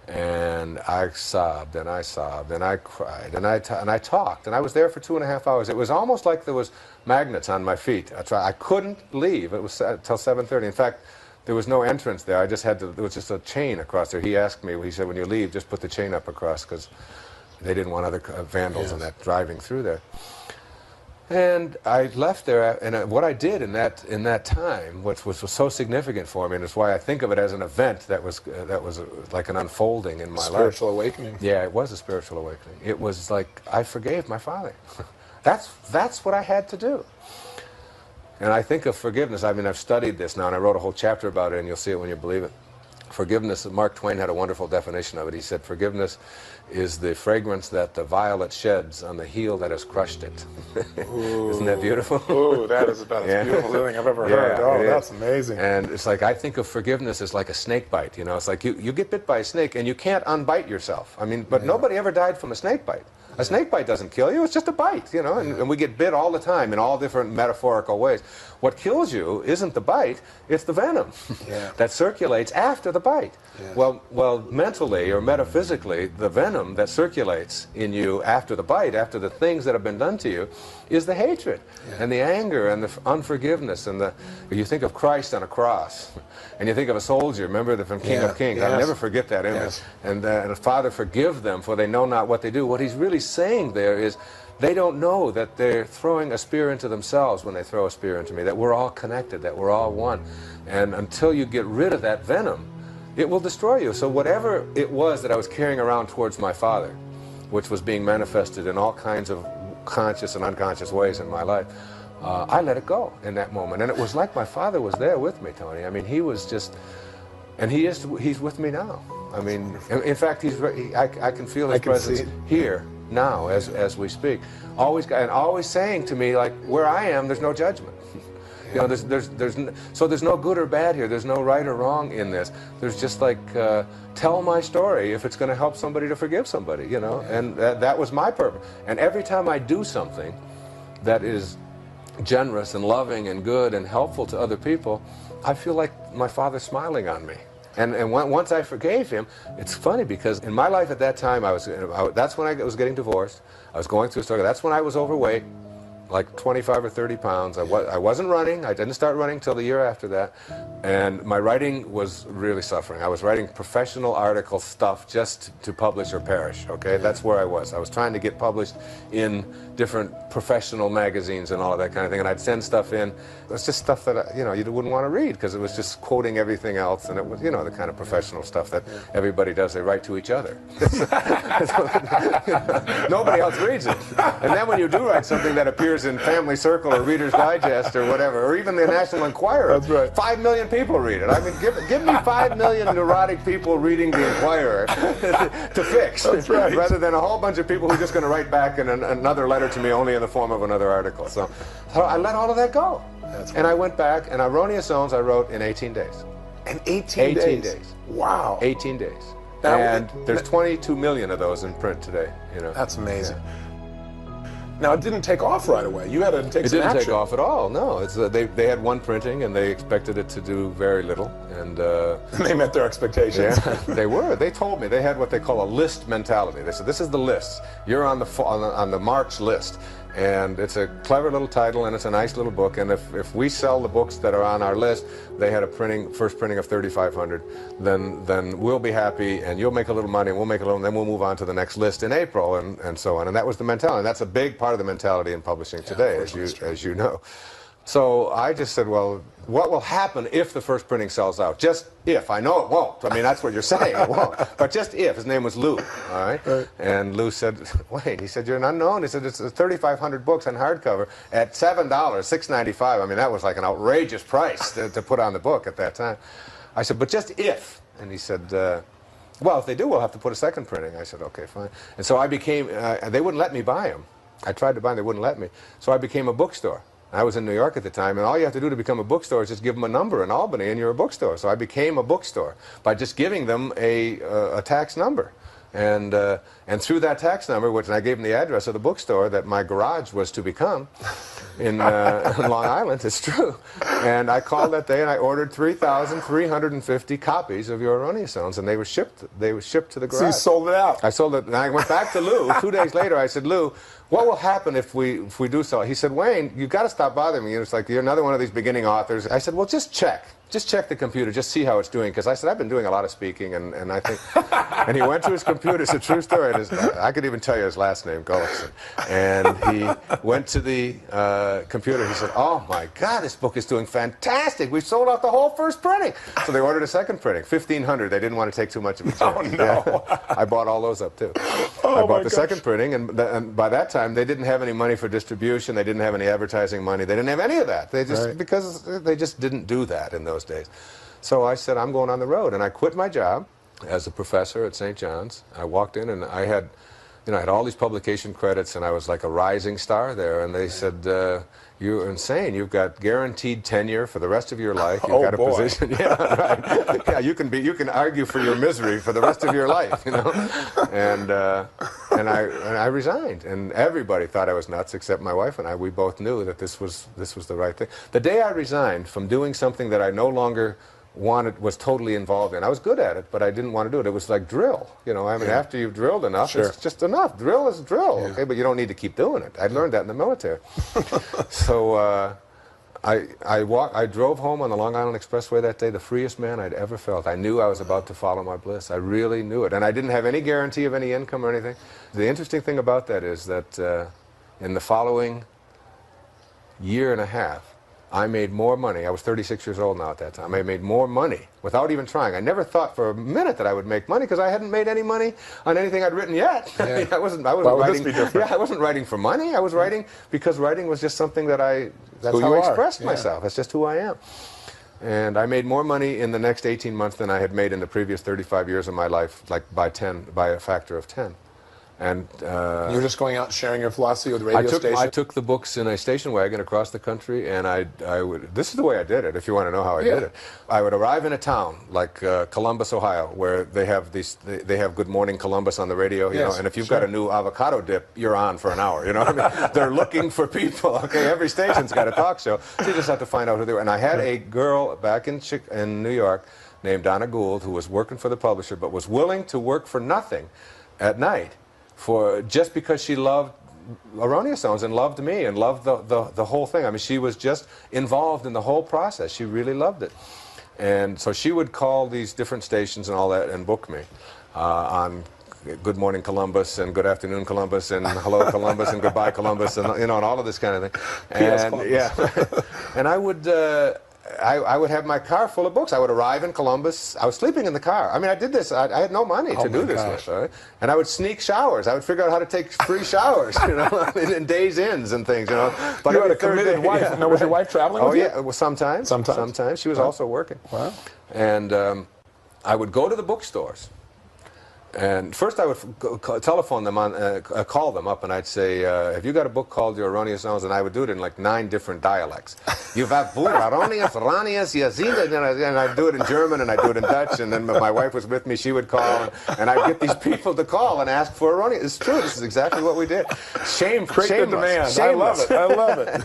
And I sobbed, and I sobbed, and I cried, and I talked, and I was there for 2.5 hours. It was almost like there was magnets on my feet. I couldn't leave. It was until 7:30. In fact, there was no entrance there. I just had to. There was just a chain across there. He asked me. He said, "When you leave, just put the chain up across, because they didn't want other vandals and that driving through there." And I left there, and what I did in that time, which was so significant for me, and it's why I think of it as an event that was like an unfolding in my life. Spiritual awakening. Yeah, it was a spiritual awakening. It was like I forgave my father. That's what I had to do. And I think of forgiveness. I mean, I've studied this now, and I wrote a whole chapter about it, and you'll see it when you believe it. Forgiveness, Mark Twain had a wonderful definition of it. He said, forgiveness is the fragrance that the violet sheds on the heel that has crushed it. Isn't that beautiful? Ooh, that is about as beautiful thing I've ever heard. Oh, that's amazing. And it's like, I think of forgiveness as like a snake bite. You know, it's like you get bit by a snake and you can't unbite yourself. I mean, but nobody ever died from a snake bite. A snake bite doesn't kill you, it's just a bite, you know, and we get bit all the time in all different metaphorical ways. What kills you isn't the bite, it's the venom that circulates after the bite. Well, mentally or metaphysically, the venom that circulates in you after the bite, after the things that have been done to you, is the hatred and the anger and the unforgiveness. And you think of Christ on a cross, and you think of a soldier, remember from King of Kings. I'll never forget that image. And Father, forgive them, for they know not what they do. What he's really saying there is, they don't know that they're throwing a spear into themselves when they throw a spear into me, that we're all connected, that we're all one. And until you get rid of that venom, it will destroy you. So whatever it was that I was carrying around towards my father, which was being manifested in all kinds of conscious and unconscious ways in my life, I let it go in that moment. And it was like my father was there with me, Tony. I mean, he was just, and he's with me now. I mean, in fact, I can feel his presence here now as we speak. Always saying to me, like, where I am, there's no judgment. You know, there's no good or bad here. There's no right or wrong in this. There's just like, tell my story if it's going to help somebody to forgive somebody, you know. And that was my purpose. And every time I do something that is generous and loving and good and helpful to other people, I feel like my father's smiling on me. And once I forgave him, it's funny because in my life at that time, that's when I was getting divorced. I was going through a struggle. That's when I was overweight, like 25 or 30 pounds. I wasn't running. I didn't start running till the year after that. And my writing was really suffering. I was writing professional article stuff just to publish or perish, okay? That's where I was. I was trying to get published in different professional magazines and all of that kind of thing. And I'd send stuff in. It was just stuff that, you know, you wouldn't want to read because it was just quoting everything else. And it was, you know, the kind of professional stuff that everybody does. They write to each other. Nobody else reads it. And then when you do write something that appears in Family Circle or Reader's Digest or whatever, or even the National Enquirer. That's right. 5 million people read it. I mean, give me 5 million neurotic people reading the Enquirer to fix. That's right. Rather than a whole bunch of people who are just going to write back in another letter to me only in the form of another article. So I let all of that go. And I went back, and Erroneous Zones I wrote in 18 days. In 18 days? 18 days. Wow. 18 days. And there's 22 million of those in print today. You know. That's amazing. Now, it didn't take off right away. You had to take some action. It didn't take off at all, no. It's, they had one printing, and they expected it to do very little. And they met their expectations. Yeah, they were. They told me they had what they call a list mentality. They said, this is the list. You're on the March list. And it's a clever little title, and it's a nice little book. And if we sell the books that are on our list, they had a first printing of 3,500, then we'll be happy, and you'll make a little money, and we'll make a little, and then we'll move on to the next list in April, and so on. And that was the mentality. And that's a big part of the mentality in publishing today, as you know. So I just said, well, what will happen if the first printing sells out? Just if. I know it won't. I mean, that's what you're saying. It won't. But just if. His name was Lou. All right? And Lou said, wait. He said, you're an unknown. He said, it's 3,500 books on hardcover at $7, $6.95. I mean, that was like an outrageous price to put on the book at that time. I said, but just if. And he said, well, if they do, we'll have to put a second printing. I said, okay, fine. And so I became, they wouldn't let me buy them. I tried to buy them. They wouldn't let me. So I became a bookstore. I was in New York at the time, and all you have to do to become a bookstore is just give them a number in Albany, and you're a bookstore. So I became a bookstore by just giving them a tax number. And through that tax number, and I gave them the address of the bookstore that my garage was to become in Long Island, it's true. And I called that day, and I ordered 3,350 copies of your Erroneous Zones, and they were shipped to the garage. So you sold it out. I sold it, and I went back to Lou. 2 days later, I said, Lou, what will happen if we do sell it? He said, Wayne, you've got to stop bothering me. It's like, you're another one of these beginning authors. I said, well, just check. Just check the computer, just see how it's doing. Because I said, I've been doing a lot of speaking, and I think... And he went to his computer. It's a true story. I could even tell you his last name, Gullickson. And he went to the computer. He said, oh, my God, this book is doing fantastic. We've sold out the whole first printing. So they ordered a second printing, 1,500. They didn't want to take too much of a chance. Oh, no. Yeah. I bought all those up, too. Oh, I bought the second printing, and by that time, they didn't have any money for distribution. They didn't have any advertising money. They didn't have any of that. They just because they just didn't do that in those days. So I said, I'm going on the road, and I quit my job as a professor at St. John's. I walked in, and I had all these publication credits, and I was like a rising star there. And they said, you're insane. You've got guaranteed tenure for the rest of your life. You've got a position. Yeah, right. Yeah, you can argue for your misery for the rest of your life, you know. And and I resigned, and everybody thought I was nuts except my wife and I. We both knew that this was the right thing. The day I resigned from doing something that I no longer was totally involved in. I was good at it, but I didn't want to do it. It was like drill. You know, I mean, after you've drilled enough, it's just enough. Drill is drill, okay? But you don't need to keep doing it. I learned that in the military. So I drove home on the Long Island Expressway that day, the freest man I'd ever felt. I knew I was about to follow my bliss. I really knew it. And I didn't have any guarantee of any income or anything. The interesting thing about that is that in the following year and a half, I made more money. I was 36 years old now at that time. I made more money without even trying. I never thought for a minute that I would make money because I hadn't made any money on anything I'd written yet. Yeah. I wasn't writing. Yeah, I wasn't writing for money. I was writing because writing was just something that that's how I expressed myself. That's just who I am. And I made more money in the next 18 months than I had made in the previous 35 years of my life, like by a factor of 10. And you were just going out and sharing your philosophy with radio stations? I took the books in a station wagon across the country, and I would, this is the way I did it, if you want to know how I did it. I would arrive in a town like Columbus, Ohio, where they have they have Good Morning Columbus on the radio, you know, and if you've got a new avocado dip, you're on for an hour, you know what I mean? They're looking for people, okay? Every station's got a talk show, so you just have to find out who they were. And I had a girl back in New York named Donna Gould, who was working for the publisher, but was willing to work for nothing at night just because she loved Erroneous Zones and loved me and loved the whole thing. I mean, she was just involved in the whole process. She really loved it. And so she would call these different stations and all that and book me on Good Morning Columbus and Good Afternoon Columbus and Hello Columbus and Goodbye Columbus and, you know, and all of this kind of thing. And, yeah. And I would have my car full of books. I would arrive in Columbus. I was sleeping in the car. I mean, I did this. I had no money to do this with. Right? And I would sneak showers. I would figure out how to take free showers, you know, in days ins and things, you know. But you had a committed wife. Yeah. Now, was your wife traveling with you? Oh, yeah. Well, sometimes. Sometimes. She was also working. Wow. And I would go to the bookstores. And first I would telephone them call them up, and I'd say, have you got a book called Your Erroneous Zones? And I would do it in like 9 different dialects. You've got erroneous, and I'd do it in German, and I'd do it in Dutch, and then my wife was with me, she would call, and I'd get these people to call and ask for erroneous. It's true, this is exactly what we did. Shameless. Demand. I love it, I love it.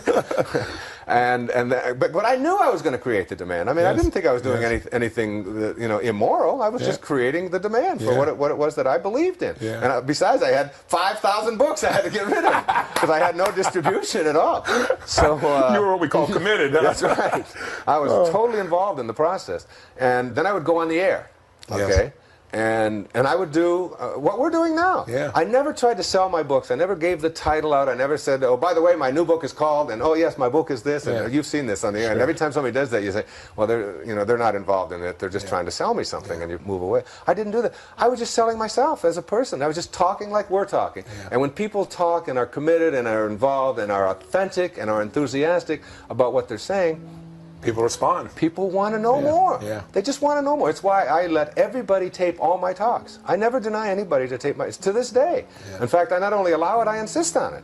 But I knew I was going to create the demand. I mean, I didn't think I was doing anything you know, immoral. I was just creating the demand for what it was that I believed in. Yeah. And besides, I had 5,000 books I had to get rid of because I had no distribution at all. So you were what we call committed. That's right. I was totally involved in the process. And then I would go on the air. Okay. Yes. And I would do what we're doing now. Yeah. I never tried to sell my books. I never gave the title out. I never said, oh, by the way, my new book is called, and oh, yes, my book is this, and you've seen this on the air. Sure. And every time somebody does that, you say, well, they're not involved in it. They're just trying to sell me something, and you move away. I didn't do that. I was just selling myself as a person. I was just talking like we're talking. Yeah. And when people talk and are committed and are involved and are authentic and are enthusiastic about what they're saying, people respond. People want to know more. Yeah. They just want to know more. It's why I let everybody tape all my talks. I never deny anybody to tape to this day. Yeah. In fact, I not only allow it, I insist on it.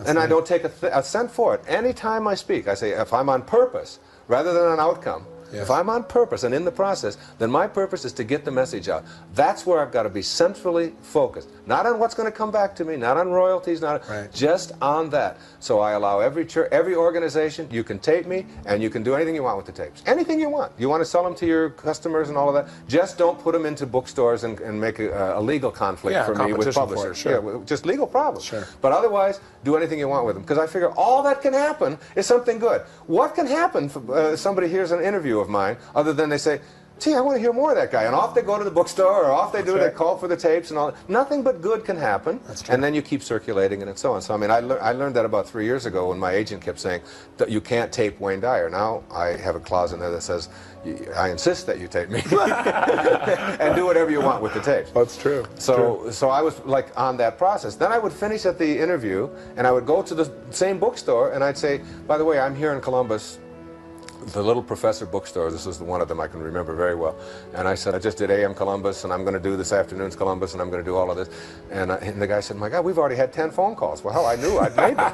And I don't take a cent for it. Anytime I speak, I say, if I'm on purpose, rather than an outcome, if I'm on purpose and in the process, then my purpose is to get the message out. That's where I've got to be centrally focused. Not on what's going to come back to me, not on royalties, just on that. So I allow every church, every organization, you can tape me, and you can do anything you want with the tapes. Anything you want. You want to sell them to your customers and all of that, just don't put them into bookstores and make a legal conflict for me with publishers. Just legal problems. Sure. But otherwise, do anything you want with them. Because I figure all that can happen is something good. What can happen if somebody hears an interview of mine, other than they say, gee, I want to hear more of that guy, and off they go to the bookstore, or off they they call for the tapes and all. Nothing but good can happen, and then you keep circulating and so on. So I mean, I learned that about 3 years ago when my agent kept saying that you can't tape Wayne Dyer. Now I have a clause in there that says, I insist that you tape me, and do whatever you want with the tapes. That's true. So I was like on that process. Then I would finish at the interview, and I would go to the same bookstore, and I'd say, by the way, I'm here in Columbus. The Little Professor bookstore, this is one of them I can remember very well. And I said, I just did AM Columbus, and I'm going to do this afternoon's Columbus, and I'm going to do all of this. And the guy said, my God, we've already had 10 phone calls. Well, hell, I knew I'd made them.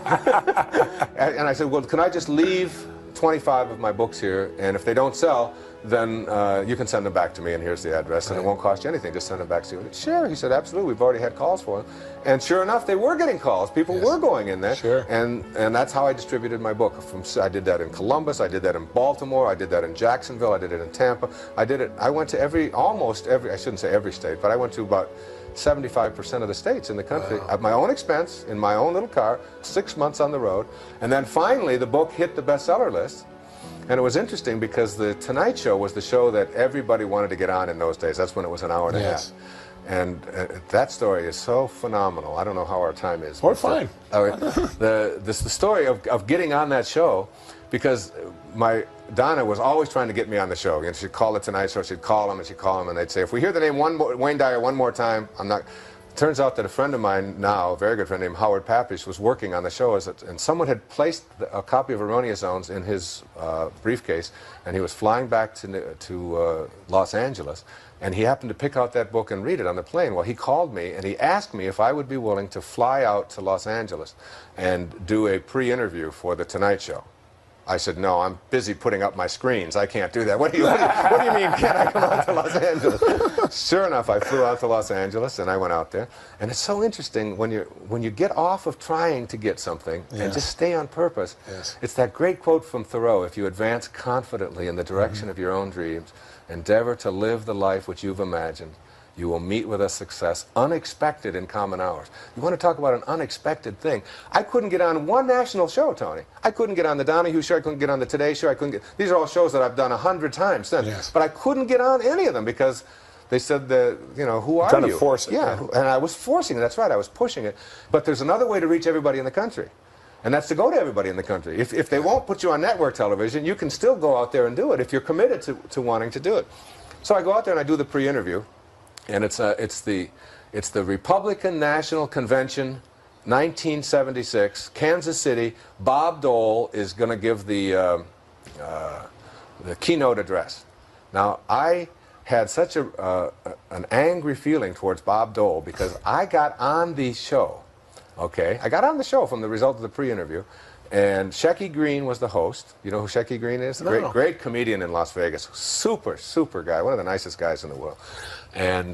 And I said, well, can I just leave 25 of my books here, and if they don't sell, then you can send them back to me, and here's the address, and it won't cost you anything. Just send them back to you. Sure, he said, absolutely. We've already had calls for them. And sure enough, they were getting calls. People were going in there. Sure. And that's how I distributed my book. I did that in Columbus. I did that in Baltimore. I did that in Jacksonville. I did it in Tampa. I went to almost every, I shouldn't say every state, but I went to about 75% of the states in the country at my own expense, in my own little car, 6 months on the road. And then finally, the book hit the bestseller list. And it was interesting because the Tonight Show was the show that everybody wanted to get on in those days. That's when it was an hour and a half. And that story is so phenomenal. I don't know how our time is. We're fine. The story of getting on that show, because Donna was always trying to get me on the show. And she'd call the Tonight Show, she'd call him, and she'd call him, and they'd say, if we hear the name Wayne Dyer one more time, I'm not... Turns out that a friend of mine now, a very good friend named Howard Papish, was working on the show, and someone had placed a copy of Erroneous Zones in his briefcase, and he was flying back to Los Angeles, and he happened to pick out that book and read it on the plane. Well, he called me, and he asked me if I would be willing to fly out to Los Angeles and do a pre-interview for The Tonight Show. I said, no, I'm busy putting up my screens. I can't do that. What do you mean, can't I come out to Los Angeles? Sure enough, I flew out to Los Angeles, and I went out there. And it's so interesting when you get off of trying to get something and just stay on purpose. It's that great quote from Thoreau, if you advance confidently in the direction of your own dreams, endeavor to live the life which you've imagined, you will meet with a success unexpected in common hours. You want to talk about an unexpected thing. I couldn't get on one national show, Tony. I couldn't get on the Donahue Show. I couldn't get on the Today Show. These are all shows that I've done 100 times since. But I couldn't get on any of them because they said that, you know, who are you? Trying to force it. Yeah, and I was forcing it. That's right. I was pushing it. But there's another way to reach everybody in the country. And that's to go to everybody in the country. If they won't put you on network television, you can still go out there and do it if you're committed to wanting to do it. So I go out there and I do the pre-interview. And it's the Republican National Convention, 1976, Kansas City. Bob Dole is going to give the keynote address. Now, I had such an angry feeling towards Bob Dole because I got on the show. Okay, I got on the show from the result of the pre-interview. And Shecky Green was the host. You know who Shecky Green is? No. Great comedian in Las Vegas. Super, super guy. One of the nicest guys in the world. And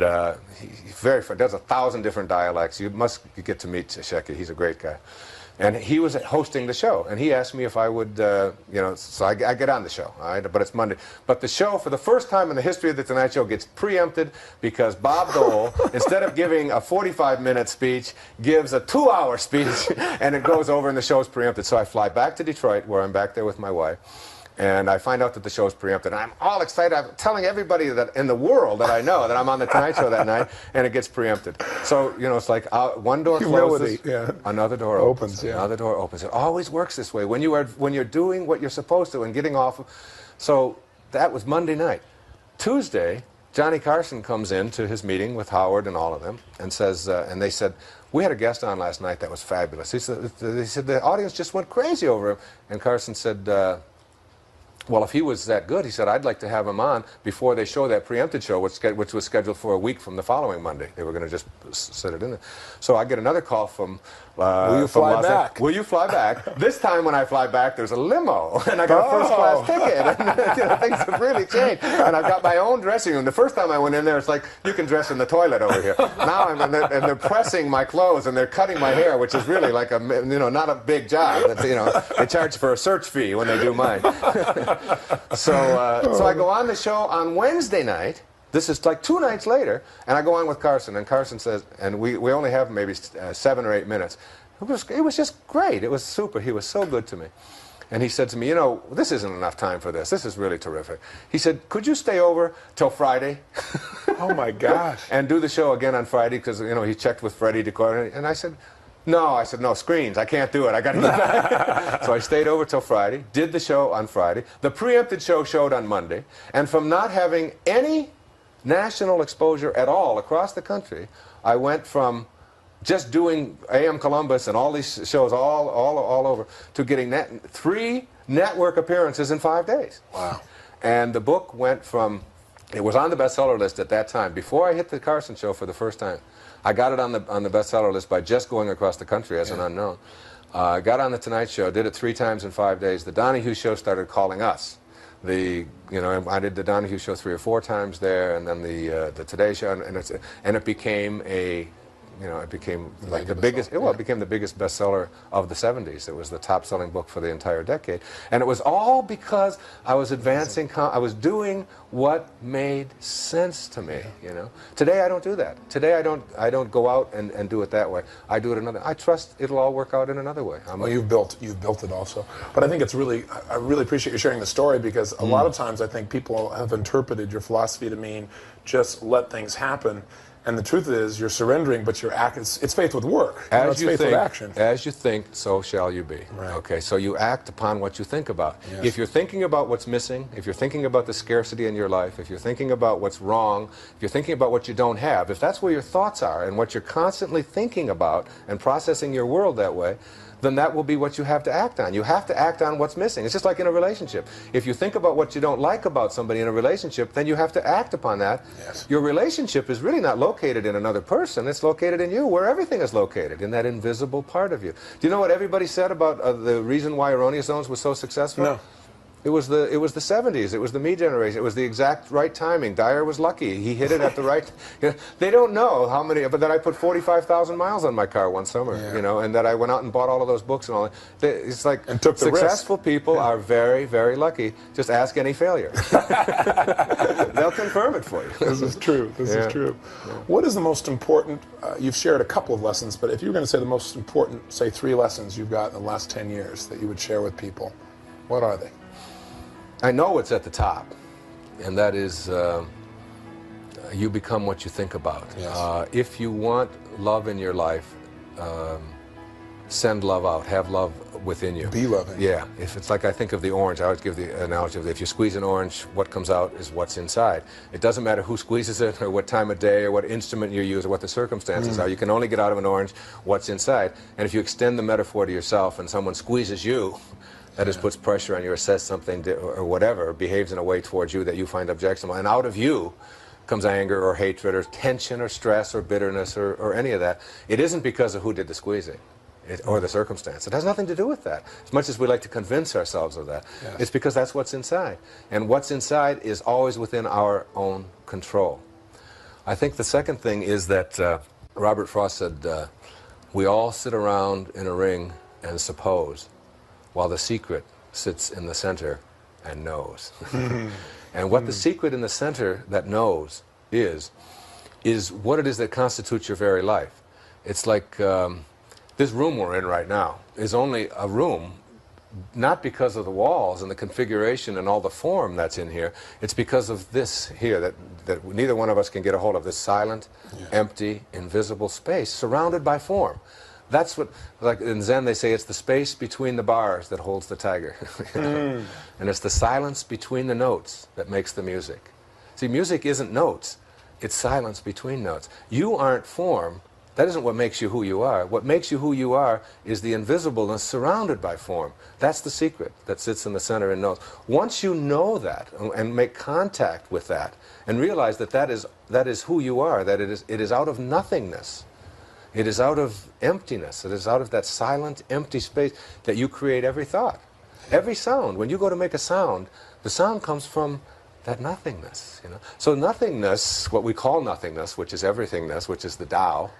he's very funny. Does 1,000 different dialects. You get to meet Shecky. He's a great guy. And he was hosting the show. And he asked me if I would, you know, so I get on the show. All right? But it's Monday. But the show, for the first time in the history of The Tonight Show, gets preempted because Bob Dole, instead of giving a 45-minute speech, gives a 2-hour speech, and it goes over and the show's preempted. So I fly back to Detroit, where I'm back there with my wife. And I find out that the show's preempted. And I'm all excited. I'm telling everybody that in the world that I know that I'm on the Tonight Show that night, and it gets preempted. So, you know, it's like one door closes, another door opens. Another door opens. It always works this way. When you're doing what you're supposed to and getting off. So that was Monday night. Tuesday, Johnny Carson comes in to his meeting with Howard and all of them and says, and they said, we had a guest on last night that was fabulous. They said the audience just went crazy over him. And Carson said, well, if he was that good, he said, I'd like to have him on before they show that preempted show, which was scheduled for a week from the following Monday. They were going to just set it in there. So I get another call from Will you fly back? Will you fly back? This time when I fly back, there's a limo, and I got a first-class ticket. And, you know, things have really changed. And I've got my own dressing room. The first time I went in there, it's like, you can dress in the toilet over here. Now I'm in there, and they're pressing my clothes, and they're cutting my hair, which is really like a, you know, not a big job. It's, you know, they charge for a search fee when they do mine. So I go on the show on Wednesday night. This is like 2 nights later, and I go on with Carson, and Carson says, and we only have maybe 7 or 8 minutes. It was just great. It was super. He was so good to me. And he said to me, you know, this isn't enough time for this. This is really terrific. He said, could you stay over till Friday? Oh, my gosh. And do the show again on Friday, because, you know, he checked with Freddie DeCoy. And I said, no, screens. I can't do it. I got to get back. So I stayed over till Friday, did the show on Friday. The preempted show showed on Monday. And from not having any national exposure at all across the country, I went from just doing AM Columbus and all these shows all over to getting 3 network appearances in 5 days. Wow. And the book went from, it was on the bestseller list at that time. Before I hit the Carson show for the first time, I got it on the bestseller list by just going across the country as an unknown. Got on the Tonight Show, did it 3 times in 5 days. The Donahue Show started calling us. I did the Donahue Show 3 or 4 times there, and then the Today Show, and it became it became like the biggest. It became the biggest bestseller of the '70s. It was the top-selling book for the entire decade, and it was all because I was advancing. I was doing what made sense to me. Today I don't do that. Today I don't go out and do it that way. I do it another. I trust it'll all work out in another way. Well, you've built it also, but I think it's really. I really appreciate you sharing the story, because a lot of times I think people have interpreted your philosophy to mean just let things happen. And the truth is, you're surrendering, but you're it's faith with work. As you faith with action. As you think, so shall you be. Right. Okay, so you act upon what you think about. Yes. If you're thinking about what's missing, if you're thinking about the scarcity in your life, if you're thinking about what's wrong, if you're thinking about what you don't have, if that's where your thoughts are and what you're constantly thinking about and processing your world that way, then that will be what you have to act on. You have to act on what's missing. It's just like in a relationship. If you think about what you don't like about somebody in a relationship, then you have to act upon that. Yes. Your relationship is really not located in another person. It's located in you, where everything is located, in that invisible part of you. Do you know what everybody said about the reason why Erroneous Zones was so successful? No. It was the 70s. It was the me generation. It was the exact right timing. Dyer was lucky. He hit it at the right. They don't know how many. But then I put 45,000 miles on my car one summer. Yeah. And that I went out and bought all of those books and all. It's like and took the successful risk. people are very, very lucky. Just ask any failure. They'll confirm it for you. This is true. This is true. Yeah. What is the most important? You've shared a couple of lessons, but if you were going to say the most important, say 3 lessons you've got in the last 10 years that you would share with people, what are they? I know it's at the top, and that is you become what you think about. Yes. If you want love in your life, send love out. Have love within you. Be loving. Yeah. If it's like I think of the orange, I always give the analogy of if you squeeze an orange, what comes out is what's inside. It doesn't matter who squeezes it or what time of day or what instrument you use or what the circumstances are. You can only get out of an orange what's inside. And if you extend the metaphor to yourself and someone squeezes you, that just puts pressure on you or says something or whatever, behaves in a way towards you that you find objectionable. And out of you comes anger or hatred or tension or stress or bitterness or any of that. It isn't because of who did the squeezing or the circumstance. It has nothing to do with that. As much as we like to convince ourselves of that, it's because that's what's inside. And what's inside is always within our own control. I think the second thing is that Robert Frost said, we all sit around in a ring and suppose, while the secret sits in the center and knows. And what the secret in the center that knows is what it is that constitutes your very life. It's like this room we're in right now is only a room, not because of the walls and the configuration and all the form that's in here. It's because of this here that neither one of us can get a hold of, this silent, empty, invisible space surrounded by form. That's what, like in Zen they say, it's the space between the bars that holds the tiger. And it's the silence between the notes that makes the music. See, music isn't notes, it's silence between notes. You aren't form. That isn't what makes you who you are. What makes you who you are is the invisibleness surrounded by form. That's the secret that sits in the center and knows. Once you know that and make contact with that and realize that that is who you are, that it is out of nothingness. It is out of emptiness. It is out of that silent, empty space that you create every thought. Every sound. When you go to make a sound, the sound comes from that nothingness. So nothingness, what we call nothingness, which is everythingness, which is the Tao,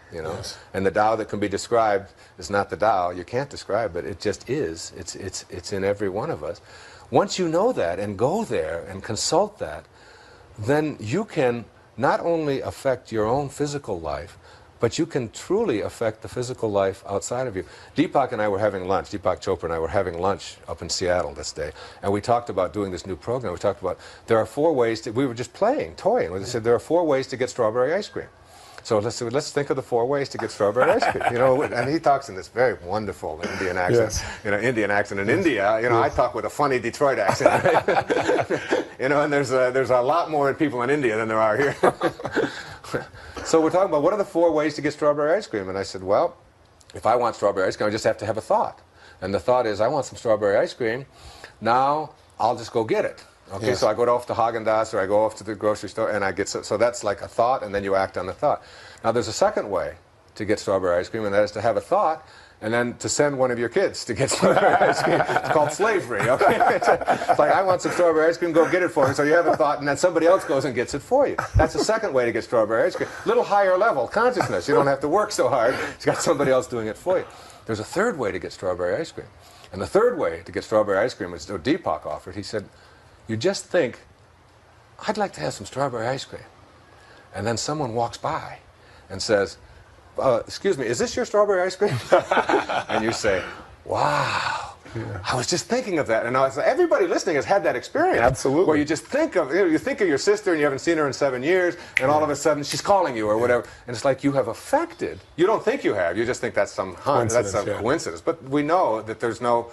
and the Tao that can be described is not the Tao. You can't describe it. It just is. It's in every one of us. Once you know that and go there and consult that, then you can not only affect your own physical life, but you can truly affect the physical life outside of you. Deepak and I were having lunch, Deepak Chopra and I were having lunch up in Seattle this day, and we talked about doing this new program. We talked about there are 4 ways we were just toying. We said there are 4 ways to get strawberry ice cream. So let's think of the 4 ways to get strawberry ice cream. And he talks in this very wonderful Indian accent. Indian accent. In India, I talk with a funny Detroit accent. Right? And there's a lot more people in India than there are here. So we're talking about what are the 4 ways to get strawberry ice cream, and I said, well, if I want strawberry ice cream, I just have to have a thought, and the thought is I want some strawberry ice cream. Now I'll just go get it. Okay, so I go off to Haagen-Dazs or I go off to the grocery store and I get so that's like a thought, and then you act on the thought. Now there's a second way to get strawberry ice cream, and that is to have a thought and then to send one of your kids to get strawberry ice cream. It's called slavery, okay? It's like, I want some strawberry ice cream, go get it for me, so you haven't thought, and then somebody else goes and gets it for you. That's the second way to get strawberry ice cream. A little higher level consciousness. You don't have to work so hard. It's got somebody else doing it for you. There's a third way to get strawberry ice cream. And the third way to get strawberry ice cream is what Deepak offered. He said, you just think, I'd like to have some strawberry ice cream. And then someone walks by and says, excuse me, is this your strawberry ice cream? And you say, wow. Yeah. I was just thinking of that, and everybody listening has had that experience. Absolutely. Where you just think of, you think of your sister, and you haven't seen her in 7 years, and all of a sudden she's calling you or whatever, and it's like you have affected. You don't think you have. You just think that's some coincidence. But we know that there's no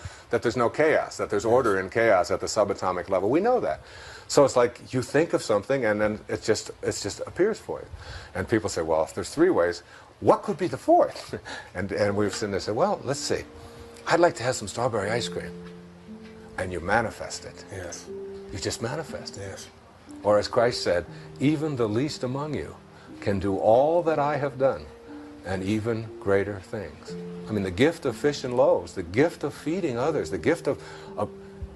chaos, that there's order in chaos at the subatomic level. We know that. So it's like you think of something, and then it just appears for you. And people say, well, if there's three ways, what could be the fourth? And we've seen this. Well, let's see. I'd like to have some strawberry ice cream. And you manifest it. Yes. You just manifest it. Yes. Or as Christ said, even the least among you can do all that I have done, and even greater things. I mean, the gift of fish and loaves, the gift of feeding others, the gift of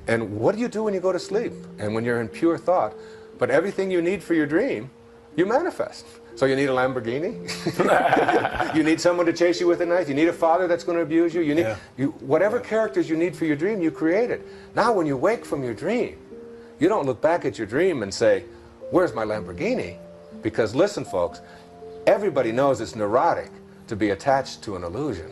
and what do you do when you go to sleep? And when you're in pure thought? But everything you need for your dream, you manifest. So you need a Lamborghini. You need someone to chase you with a knife. You need a father that's going to abuse you. You need whatever characters you need for your dream, you create it. Now when you wake from your dream, you don't look back at your dream and say, where's my Lamborghini? Because listen, folks, everybody knows it's neurotic to be attached to an illusion.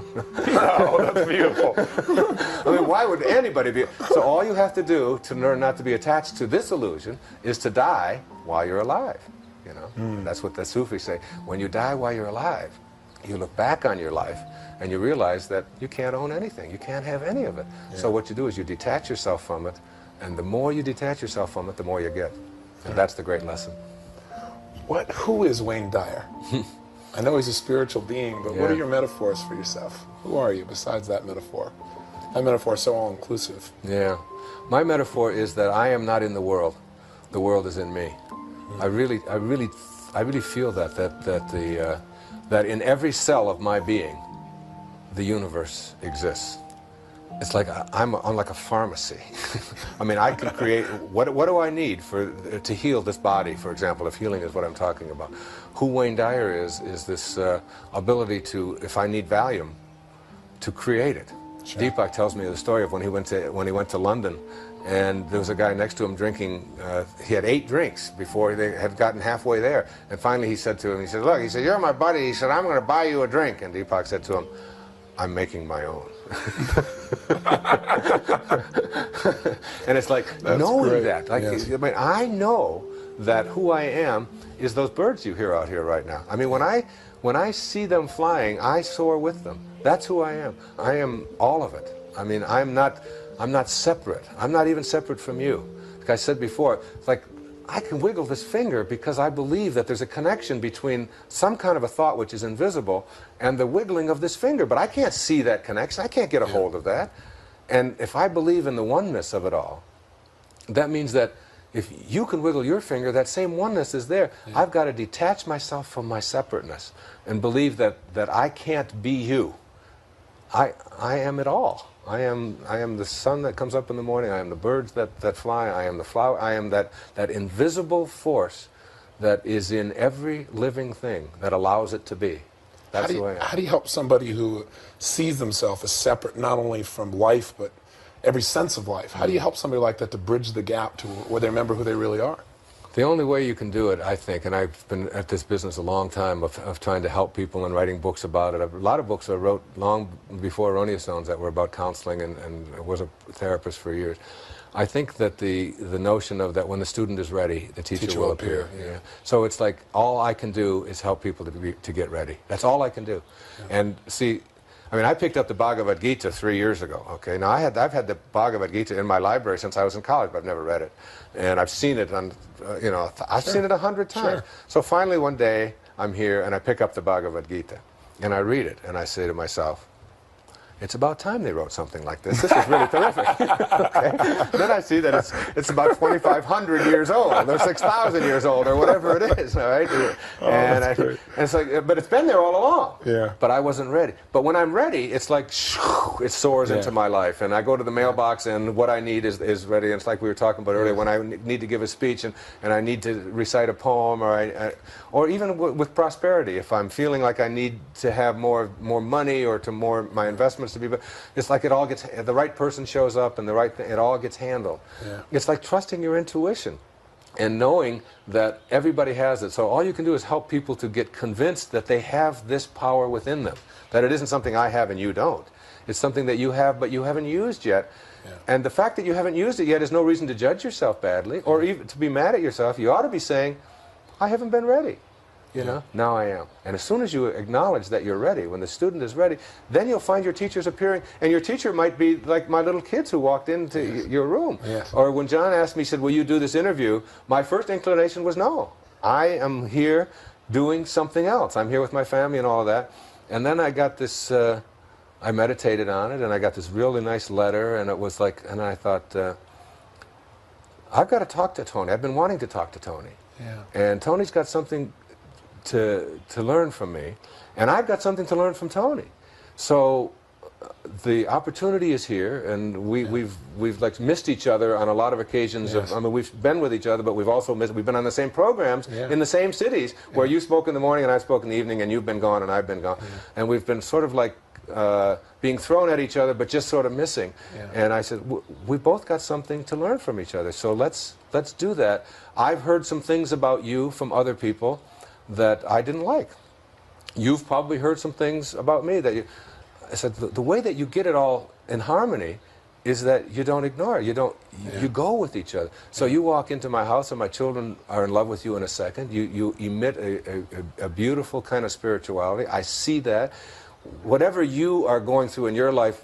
Oh, that's beautiful. I mean, why would anybody be? So all you have to do to learn not to be attached to this illusion is to die while you're alive. You know, that's what the Sufis say. When you die while you're alive, you look back on your life and you realize that you can't own anything. You can't have any of it. Yeah. So what you do is you detach yourself from it, and the more you detach yourself from it, the more you get. And that's the great lesson. Who is Wayne Dyer? I know he's a spiritual being, but what are your metaphors for yourself? Who are you besides that metaphor? That metaphor is so all-inclusive. Yeah. My metaphor is that I am not in the world. The world is in me. I really feel that in every cell of my being, the universe exists. It's like I'm like a pharmacy. I mean, I can create. What do I need to heal this body? For example, if healing is what I'm talking about, who Wayne Dyer is this ability to, if I need Valium, to create it. Sure. Deepak tells me the story of when he went to London. And there was a guy next to him drinking, he had 8 drinks before they had gotten halfway there. And finally he said to him, he said, look, he said, you're my buddy. He said, I'm going to buy you a drink. And Deepak said to him, I'm making my own. And it's like, knowing that. Like, yes. I mean, I know that who I am is those birds you hear out here right now. I mean, when I see them flying, I soar with them. That's who I am. I am all of it. I mean, I'm not separate. I'm not even separate from you. Like I said before, it's like I can wiggle this finger because I believe that there's a connection between some kind of a thought which is invisible and the wiggling of this finger. But I can't see that connection. I can't get a hold of that. And if I believe in the oneness of it all, that means that if you can wiggle your finger, that same oneness is there. Yeah. I've got to detach myself from my separateness and believe that I can't be you. I am it all. I am the sun that comes up in the morning. I am the birds that fly. I am the flower. I am that invisible force that is in every living thing that allows it to be. That's who I am. How do you help somebody who sees themselves as separate not only from life but every sense of life? How do you help somebody like that to bridge the gap to where they remember who they really are? The only way you can do it, I think, and I've been at this business a long time of trying to help people and writing books about it. A lot of books I wrote long before Erroneous Zones that were about counseling, and I was a therapist for years. I think that the notion of that when the student is ready, the teacher will appear. Yeah. So it's like all I can do is help people to get ready. That's all I can do. Yeah. And see, I mean, I picked up the Bhagavad Gita 3 years ago. Okay, now I've had the Bhagavad Gita in my library since I was in college, but I've never read it, and I've seen it on, I've seen it 100 times. Sure. So finally, one day I'm here and I pick up the Bhagavad Gita, and I read it, and I say to myself, it's about time they wrote something like this. This is really terrific. Okay. Then I see that it's about 2,500 years old, or 6,000 years old, or whatever it is. All right. And it's like, but it's been there all along. Yeah. But I wasn't ready. But when I'm ready, it's like it soars into my life, and I go to the mailbox, and what I need is ready. And it's like we were talking about earlier, when I need to give a speech, and I need to recite a poem, or even with prosperity, if I'm feeling like I need to have more money, or to my investments to be, but it's like it all gets, the right person shows up, and the right thing, it all gets handled. Yeah. It's like trusting your intuition and knowing that everybody has it. So all you can do is help people to get convinced that they have this power within them, that it isn't something I have and you don't. It's something that you have but you haven't used yet. Yeah. And the fact that you haven't used it yet is no reason to judge yourself badly, or even to be mad at yourself. You ought to be saying, I haven't been ready. You know, now I am. And as soon as you acknowledge that you're ready, when the student is ready, then you'll find your teachers appearing. And your teacher might be like my little kids who walked into your room. Yes. Or when John asked me, he said, will you do this interview? My first inclination was no. I am here doing something else. I'm here with my family and all of that. And then I got this, I meditated on it, and I got this really nice letter, and it was like, and I thought, I've got to talk to Tony. I've been wanting to talk to Tony. Yeah. And Tony's got something to learn from me, and I've got something to learn from Tony. So the opportunity is here, and we've like missed each other on a lot of occasions. Yes. I mean, we've been with each other, but we've also missed. We've been on the same programs in the same cities, where you spoke in the morning and I spoke in the evening, and you've been gone and I've been gone, and we've been sort of like being thrown at each other, but just sort of missing. And I said, we both got something to learn from each other, so let's do that. I've heard some things about you from other people that I didn't like. You've probably heard some things about me that I said, the way that you get it all in harmony is that you don't ignore it. You go with each other. So you walk into my house, and my children are in love with you in a second. You emit a beautiful kind of spirituality. I see that. Whatever you are going through in your life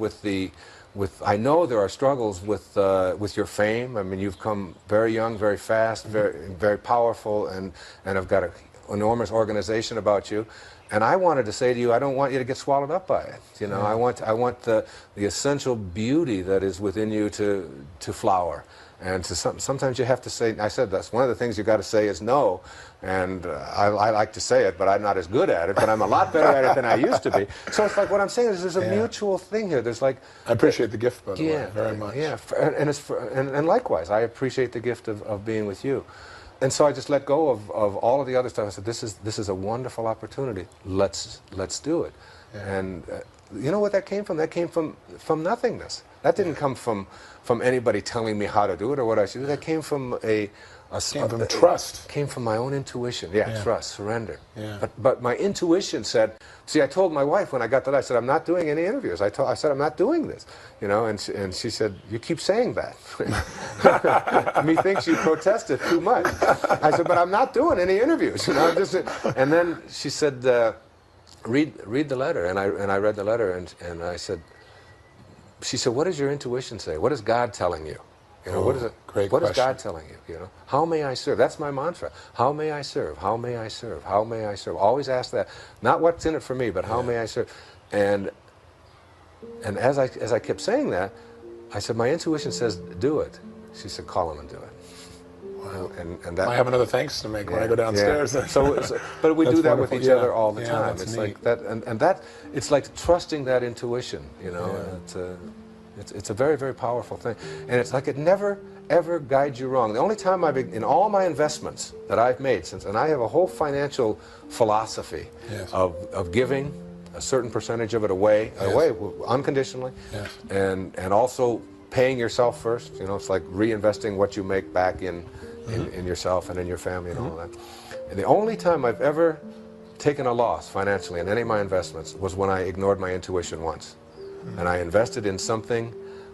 I know there are struggles with your fame. I mean, you've come very young, very fast, very powerful, and have got an enormous organization about you. And I wanted to say to you, I don't want you to get swallowed up by it. You know, I want the essential beauty that is within you to flower. And sometimes you have to say, I said that's one of the things you got to say is no. And I like to say it, but I'm not as good at it. But I'm a lot better at it than I used to be. So it's like what I'm saying is there's a mutual thing here. There's like I appreciate the gift, by the way, very much. Yeah, and likewise, I appreciate the gift of being with you. And so I just let go of all of the other stuff. I said, this is a wonderful opportunity. Let's do it. Yeah. And you know what that came from? That came from nothingness. That didn't come from anybody telling me how to do it or what I should do. That came from trust. Came from my own intuition. Trust, surrender. But my intuition said, see, I told my wife when I got that, I said, I'm not doing any interviews. I said, I'm not doing this. You know, and she said, you keep saying that. Methinks you protested too much. I said, but I'm not doing any interviews. You know, and then she said, read the letter. And I read the letter, and I said, she said, what does your intuition say? What is God telling you? You know, what is it? What is God telling you? You know, how may I serve? That's my mantra. How may I serve? How may I serve? How may I serve? Always ask that. Not what's in it for me, but how may I serve? And as I kept saying that, I said, my intuition says, do it. She said, call him and do it. Wow. And that, I have another thanks to make when I go downstairs. Yeah. So, but we do that with each other all the time. It's neat. Like that, and that it's like trusting that intuition. You know, it's a very, very powerful thing, and it's like it never ever guides you wrong. The only time in all my investments that I've made and I have a whole financial philosophy of giving a certain percentage of it away unconditionally, and also paying yourself first. You know, it's like reinvesting what you make back in yourself and in your family and all that. And the only time I've ever taken a loss financially in any of my investments was when I ignored my intuition once. And I invested in something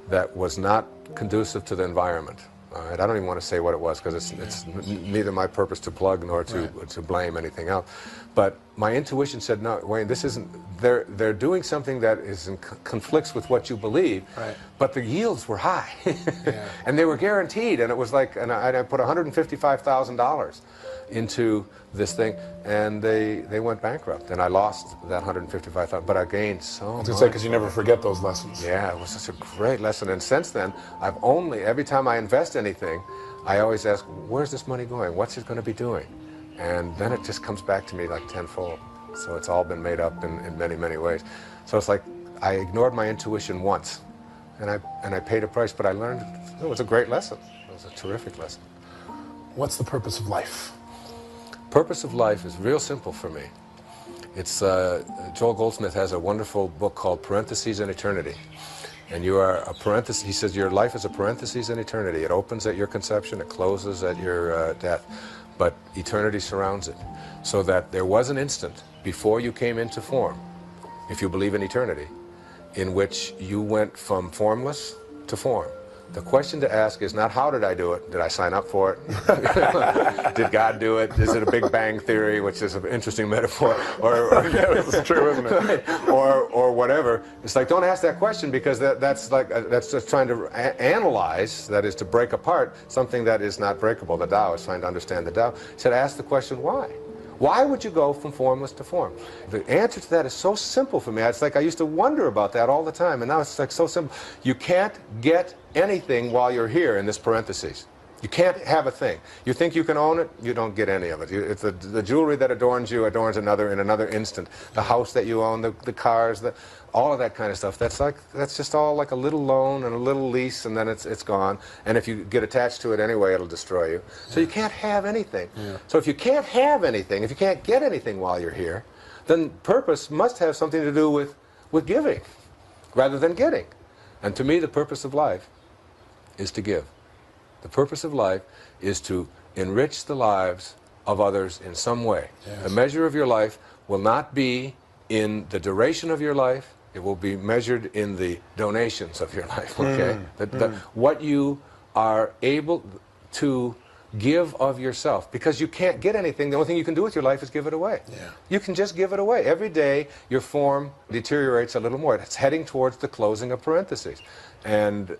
that was not conducive to the environment. All right, I don't even want to say what it was because it's neither my purpose to plug nor to blame anything else. But my intuition said, no, Wayne, this isn't, they're doing something that is in conflicts with what you believe, right. But the yields were high, Yeah. and they were guaranteed, and it was like, and I put $155,000 into this thing, and they went bankrupt, and I lost that $155,000, but I gained so much. I was going to say, because you never forget those lessons. Yeah, it was such a great lesson, and since then, I've only, every time I invest anything, I always ask, where's this money going? What's it going to be doing? And then it just comes back to me like tenfold. So it's all been made up in many, many ways. So it's like I ignored my intuition once, and I paid a price, but I learned it was a great lesson. It was a terrific lesson. What's the purpose of life? Purpose of life is real simple for me. It's Joel Goldsmith has a wonderful book called Parentheses in Eternity. And you are a parenthesis. He says your life is a parenthesis in eternity. It opens at your conception, it closes at your death. But eternity surrounds it. So that there was an instant before you came into form, if you believe in eternity, in which you went from formless to form. The question to ask is not how did I do it? Did I sign up for it? Did God do it? Is it a Big Bang Theory, which is an interesting metaphor? Or It's true, isn't it? or whatever. It's like, don't ask that question, because that's just trying to analyze, that is to break apart something that is not breakable. The Tao is trying to understand the Tao. He said, ask the question, why? Why would you go from formless to form? The answer to that is so simple for me. It's like I used to wonder about that all the time, and now it's like so simple. You can't get anything while you're here in this parentheses. You can't have a thing. You think you can own it, you don't get any of it. It's the jewelry that adorns you adorns another in another instant. The house that you own, the cars, all of that kind of stuff. That's just all like a little loan and a little lease, and then it's gone. And if you get attached to it anyway, it'll destroy you. So you can't have anything. Yeah. So if you can't have anything, if you can't get anything while you're here, then purpose must have something to do with giving rather than getting. And to me, the purpose of life is to give. The purpose of life is to enrich the lives of others in some way. Yes. The measure of your life will not be in the duration of your life. It will be measured in the donations of your life, okay? What you are able to give of yourself. Because you can't get anything. The only thing you can do with your life is give it away. Yeah. You can just give it away. Every day, your form deteriorates a little more. It's heading towards the closing of parentheses. And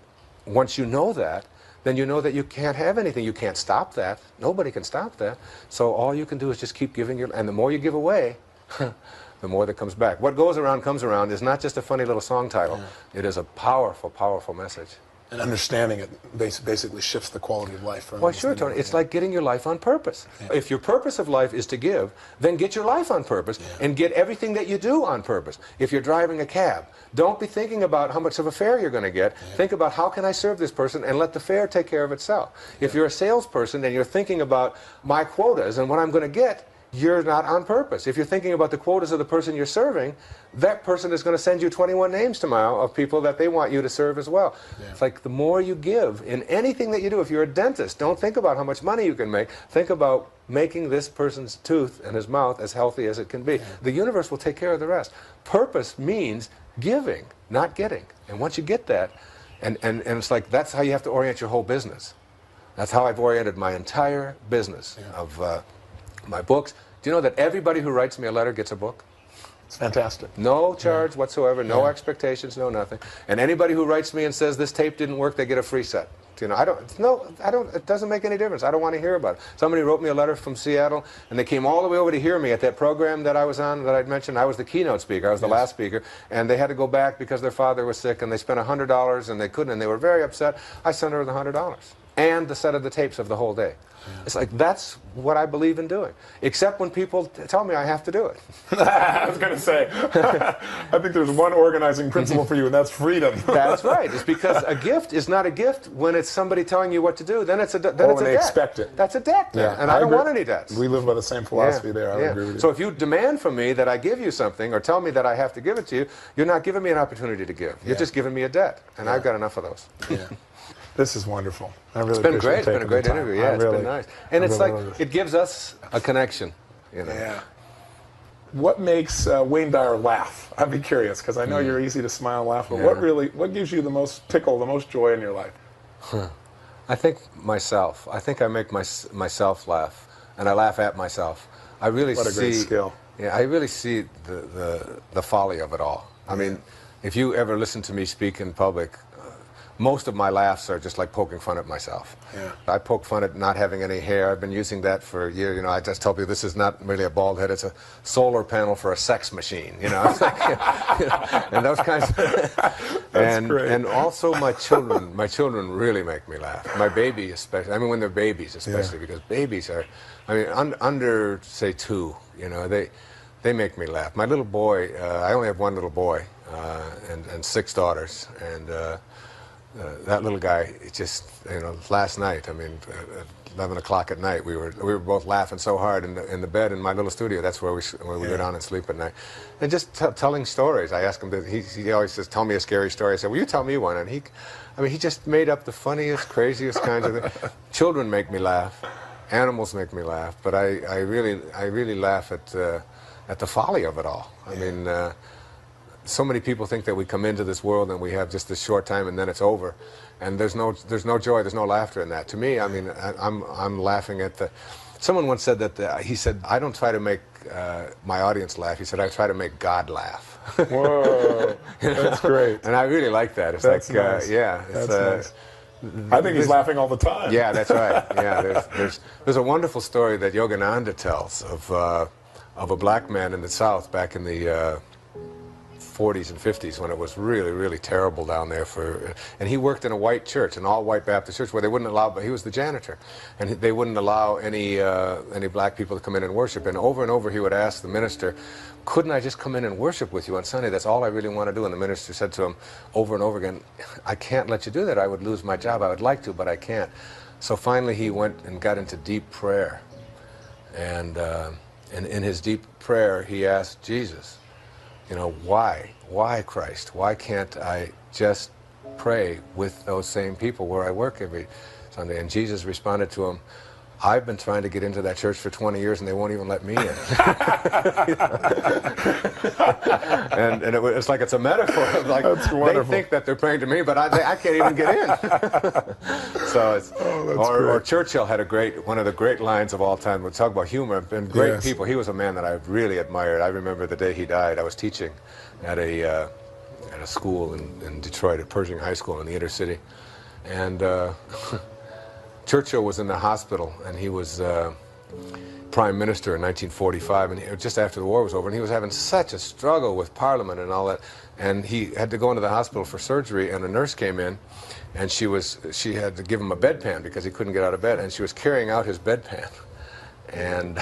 once you know that, then you know that you can't have anything. You can't stop that. Nobody can stop that. So all you can do is just keep giving and the more you give away, the more that comes back. What goes around comes around is not just a funny little song title. Yeah. It is a powerful, powerful message. And understanding it basically shifts the quality of life. Well, sure, Tony. It's like getting your life on purpose. Yeah. If your purpose of life is to give, then get your life on purpose and get everything that you do on purpose. If you're driving a cab, don't be thinking about how much of a fare you're going to get. Yeah. Think about how can I serve this person and let the fare take care of itself. Yeah. If you're a salesperson and you're thinking about my quotas and what I'm going to get, you're not on purpose. If you're thinking about the quotas of the person you're serving, that person is going to send you 21 names tomorrow of people that they want you to serve as well. Yeah. It's like the more you give in anything that you do. If you're a dentist, don't think about how much money you can make. Think about making this person's tooth and his mouth as healthy as it can be. Yeah. The universe will take care of the rest. Purpose means giving, not getting. And once you get that, and it's like that's how you have to orient your whole business. That's how I've oriented my entire business of my books. Do you know that everybody who writes me a letter gets a book? It's fantastic. No charge whatsoever, no expectations, no nothing. And anybody who writes me and says this tape didn't work, they get a free set. You know, it doesn't make any difference. I don't want to hear about it. Somebody wrote me a letter from Seattle, and they came all the way over to hear me at that program that I was on, that I'd mentioned. I was the keynote speaker. I was the last speaker, and they had to go back because their father was sick, and they spent $100, and they couldn't, and they were very upset. I sent her the $100 and the set of the tapes of the whole day. Yeah. It's like, that's what I believe in doing. Except when people tell me I have to do it. I was going to say, I think there's one organizing principle for you, and that's freedom. That's right. It's because a gift is not a gift when it's somebody telling you what to do. Then it's a debt. When they expect it. That's a debt. Yeah. And I don't want any debts. We live by the same philosophy there. I would agree with you. So if you demand from me that I give you something or tell me that I have to give it to you, you're not giving me an opportunity to give. You're just giving me a debt. And I've got enough of those. Yeah. This is wonderful. It's been great. It's been a great interview. Yeah, it's been nice. And it's like, it gives us a connection. You know? Yeah. What makes Wayne Dyer laugh? I'd be curious, because I know you're easy to smile and laugh, but what gives you the most tickle, the most joy in your life? I think myself. I think I make myself laugh, and I laugh at myself. I really What a great skill. Yeah, I really see the folly of it all. I mean, if you ever listen to me speak in public, most of my laughs are just like poking fun at myself. Yeah. I poke fun at not having any hair. I've been using that for a year. You know, I just tell people this is not really a bald head. It's a solar panel for a sex machine. You know, it's like, and those kinds of. That's great. And also my children really make me laugh. My baby especially. I mean, when they're babies especially, because babies are, I mean, under say 2. You know, they make me laugh. My little boy. I only have one little boy and 6 daughters, and. That little guy, it just, you know, last night, I mean, at 11 o'clock at night, we were both laughing so hard in the bed in my little studio. That's where we go down and sleep at night. And just telling stories. I ask him, he always says, tell me a scary story. I said, well, you tell me one. And he just made up the funniest, craziest kinds of things. Children make me laugh. Animals make me laugh. But I really laugh at the folly of it all. I mean, so many people think that we come into this world and we have just this short time and then it's over, and there's no joy, there's no laughter in that. To me, I mean, I'm laughing at the. Someone once said that he said, I don't try to make my audience laugh. He said, I try to make God laugh. Whoa, that's great. And I really like that. It's that's like, nice. yeah, it's, that's nice. I think he's laughing all the time. Yeah, that's right. Yeah, there's a wonderful story that Yogananda tells of a black man in the South back in the 40s and 50s when it was really, really terrible down there and he worked in a white church, an all-white Baptist church, where they wouldn't allow, but he was the janitor, and they wouldn't allow any black people to come in and worship, and over he would ask the minister, couldn't I just come in and worship with you on Sunday? That's all I really want to do. And the minister said to him over and over again, I can't let you do that. I would lose my job. I would like to, but I can't. So finally he went and got into deep prayer, and in his deep prayer he asked Jesus, you know, why Christ? Why can't I just pray with those same people where I work every Sunday? And Jesus responded to him, I've been trying to get into that church for 20 years and they won't even let me in. and it's like it's a metaphor. Like, that's wonderful. They think that they're praying to me, but I can't even get in. So it's, or Churchill had one of the great lines of all time. We'll talk about humor and great people. He was a man that I really admired. I remember the day he died. I was teaching at a school in Detroit, at Pershing High School in the inner city, and Churchill was in the hospital, and he was prime minister in 1945, and just after the war was over, and he was having such a struggle with Parliament and all that, and he had to go into the hospital for surgery, and a nurse came in, and she had to give him a bedpan because he couldn't get out of bed, and she was carrying out his bedpan. And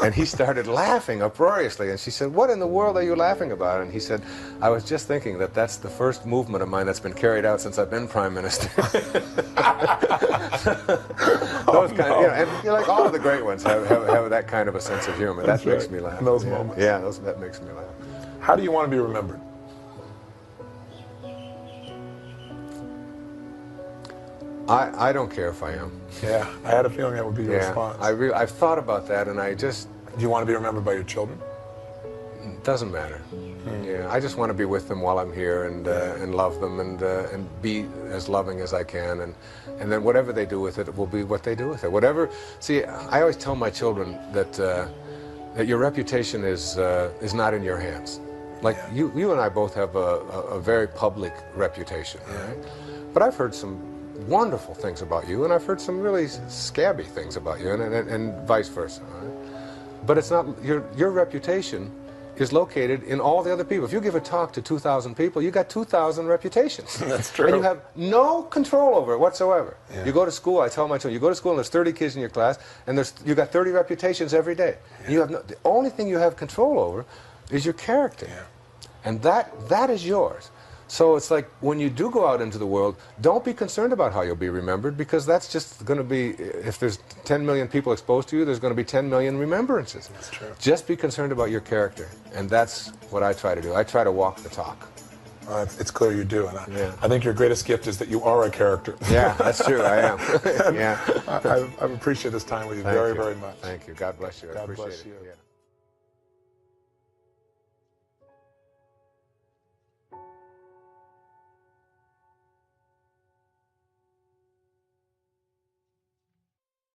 and he started laughing uproariously, and she said, what in the world are you laughing about? And he said, I was just thinking that that's the first movement of mine that's been carried out since I've been prime minister. Those kind of, you know, and you know, like all of the great ones have that kind of a sense of humor. That makes me laugh. In those moments. Yeah, that makes me laugh. How do you want to be remembered? I don't care if I am. Yeah, I had a feeling that would be your response. I've thought about that, and I just... Do you want to be remembered by your children? It doesn't matter. Yeah, I just want to be with them while I'm here and love them and be as loving as I can, and then whatever they do with it will be what they do with it. Whatever. See, I always tell my children that your reputation is not in your hands. Like you and I both have a very public reputation, right? But I've heard some wonderful things about you, and I've heard some really scabby things about you, and vice versa. Right? But it's not your reputation is located in all the other people. If you give a talk to 2,000 people, you got 2,000 reputations. That's true. And you have no control over it whatsoever. Yeah. You go to school, I tell my children, you go to school and there's 30 kids in your class, and you got 30 reputations every day. Yeah. And you have the only thing you have control over is your character. Yeah. And that is yours. So it's like when you do go out into the world, don't be concerned about how you'll be remembered, because that's just going to be, if there's 10 million people exposed to you, there's going to be 10 million remembrances. That's true. Just be concerned about your character, and that's what I try to do. I try to walk the talk. It's clear you do, and I think your greatest gift is that you are a character. Yeah, that's true, I am. Yeah. I've appreciated this time with you very, very much. Thank you. God bless you. I God appreciate bless it. you. Yeah.